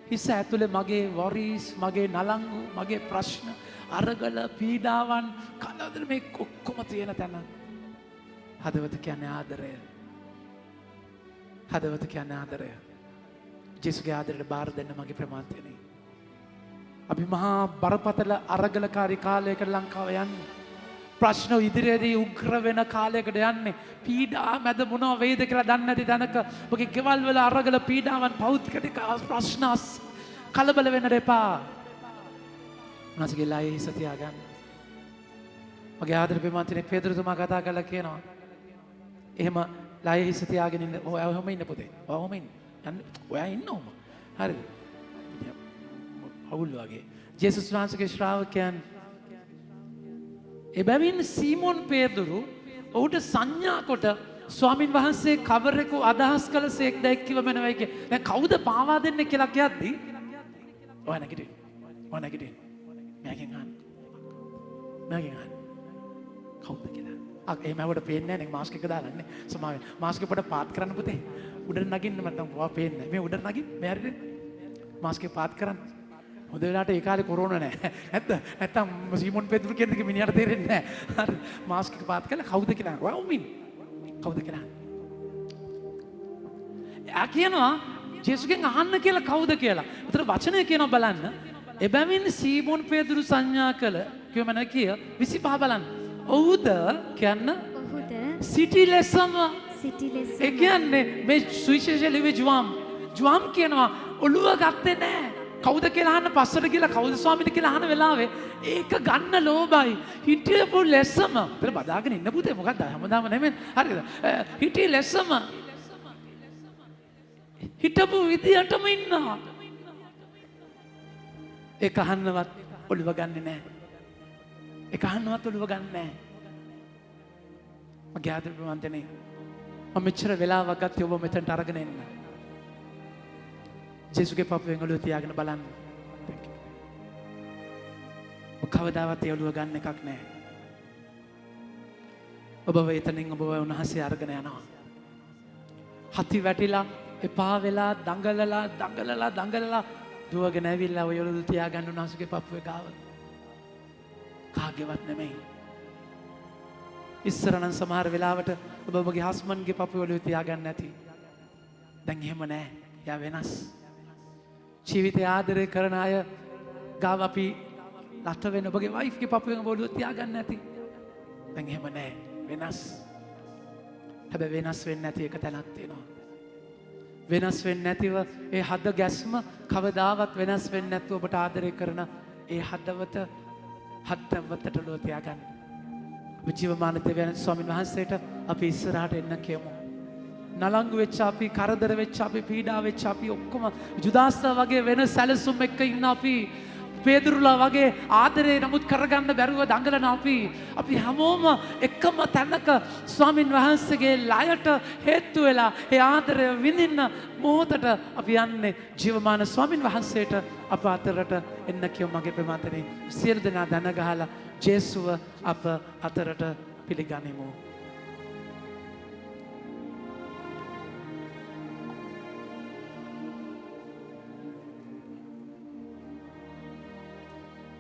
හිස ඇතුලේ මගේ වොරීස් මගේ නලංගු මගේ ප්‍රශ්න අරගල පීඩාවන් කලදර මේ ඔක්කොම තියෙන තැන හදවත කියන්නේ ආදරය. හදවත කියන්නේ ආදරය. ජේසුගේ ආදරයට බාර දෙන්න මගේ ප්‍රමාන්තයනේ. අපි මහා බරපතල අරගලකාරී කාලයකට ලංකාව යන්නේ. ප්‍රශ්න ඉදිරියේදී උග්‍ර වෙන කාලයකට යන්නේ. පීඩා මැද මොනවා වේද කියලා දන්නේ නැති තැනක ඔබගේ ගෙවල් වල අරගල පීඩාවන් පෞද්ගලික ප්‍රශ්න කලබල වෙන්න එපා. උන්වහන්සේගේ ලායේ හිස තියාගන්න. මගේ ආදර ප්‍රමාන්තයනේ පේතෘතුමා කතා කරලා කියනවා. එහෙම ලායේ හිස තියාගෙන ඉන්න ඔයාම ඉන්න පුතේ. ඔයාම ඉන්න. ඔයා ඉන්නවම. හරිද? අවුල් වගේ. ජේසුස් වහන්සේගේ ශ්‍රාවකයන් එබැවින් සීමෝන් පේතුරු ඔහුට සංඥා කොට ස්වාමින් වහන්සේ කවරෙකු අදහස් කළ සේක් දැක්කිව මැනවයි කිය. දැන් කවුද පාවා දෙන්නේ කියලා කියද්දී ඔයා නැගිටින්න. ඔයා නැගිටින්න. මෑගෙන් අහන්න. මෑගෙන් අහන්න. කවුද කියලා? එහෙම ඇවට පේන්නේ නැහැ නේ මාස්ක් එක දාලා නේ. සමාවෙන්. මාස්ක් එක පොඩ පාත් කරන්න පුතේ. උඩට නගින්න මට ඔයා පේන්නේ නැහැ. මේ උඩට නගින්. මේ හරියට මාස්ක් එක පාත් කරන්න. හොඳ වෙලාවට ඒ කාලේ කොරෝනා නැහැ. නැත්තම් සීමොන් පෙතුරු කියන එක මිනිහට තේරෙන්නේ නැහැ. හරි. මාස්ක් එක පාත් කරලා කවුද කියලා. ඔයා උමින්. කවුද කියලා. එයා කියනවා ජේසුස්ගෙන් අහන්න කියලා කවුද කියලා. උතර වචනය කියනවා බලන්න. එබැවින් සීමොන් පෙතුරු සංඥා කළ කියමන කිය 25 බලන්න. ඔහුද කියන්න සිටි ලෙසම ඒ කියන්නේ මේ සුවිශේෂ ලිවි ජුවම් කියනවා ඔළුව ගත්තේ නැහැ. කවුද කියලා අහන්න පස්සට ගිහලා කවුද ස්වාමීන් කියලා අහන වෙලාවේ ඒක ගන්න ලෝභයි. හිටියපු ලෙසම උතර බදාගෙන ඉන්න පුතේ මොකක්ද හැමදාම නෙමෙයි. හරිද? හිටිය ලෙසම හිටපු විදියටම ඉන්නවා. ඒක අහන්නවත් ඔළුව ගන්නෙ නැහැ. ඒක අහන්නවත් ඔළුව ගන්න නැහැ. මගේ ආදර ප්‍රමාන්තනේ මම මෙච්චර වෙලාවක් ගත්තේ ඔබ මෙතනට අරගෙන එන්න. ජේසුගේ පපුවෙන් ඔළුව තියාගෙන බලන්න. Thank you. කවදාවත් ඒ ඔළුව ගන්න එකක් නෑ. ඔබව එතනින් ඔබව උන්වහන්සේ අරගෙන යනවා. හති වැටිලා එපා වෙලා දඟලලා දුවගෙන ඇවිල්ලා ඔය ඔළුව තියාගන්න උන්වහන්සේගේ පපුවේ ගාව. කාගේවත් නෙමෙයි. ඉස්සර නම් සමහර වෙලාවට ඔබ ඔබගේ හස්බන්ඩ්ගේ පපුවේ ඔළුව තියාගන්න නැති. දැන් එහෙම නෑ. යා වෙනස්. ජීවිතය ආදරය කරන අය ගාව අපි ලත වෙන ඔබගේ වයිෆ්ගේ පපුවෙන් ඔළුව තියාගන්න නැති. දැන් එහෙම නෑ. වෙනස්. හැබැයි වෙනස් වෙන්නේ නැති එක තැනක් තියෙනවා. වෙනස් වෙන්නේ නැතිව ඒ හද ගැස්ම කවදාවත් වෙනස් වෙන්නේ නැතුව ඔබට ආදරය කරන ඒ හදවතට ඔළුව තියාගන්න. ජීවමාන දෙවියන් ස්වාමීන් වහන්සේට අපි ඉස්සරහට එන්න කියමු. නලංගු වෙච්ච අපි, කරදර වෙච්ච අපි, පීඩා වෙච්ච අපි ඔක්කොම ජුදාස්ලා වගේ වෙන සැලසුම් එක්ක ඉන්න අපි, පේදුරුලා වගේ ආදරේ නමුත් කරගන්න බැරුව දඟලන අපි හැමෝම එකම තැනක ස්වාමින් වහන්සේගේ ලයට හේතු වෙලා ඒ ආදරය විඳින්න මොහොතට අපි යන්නේ ජීවමාන ස්වාමින් වහන්සේට අප අතරට එන්න කියමු. මගේ ප්‍රමාතනේ සියලු දෙනා දන ගහලා ජේසුව අප අතරට පිළිගනිමු.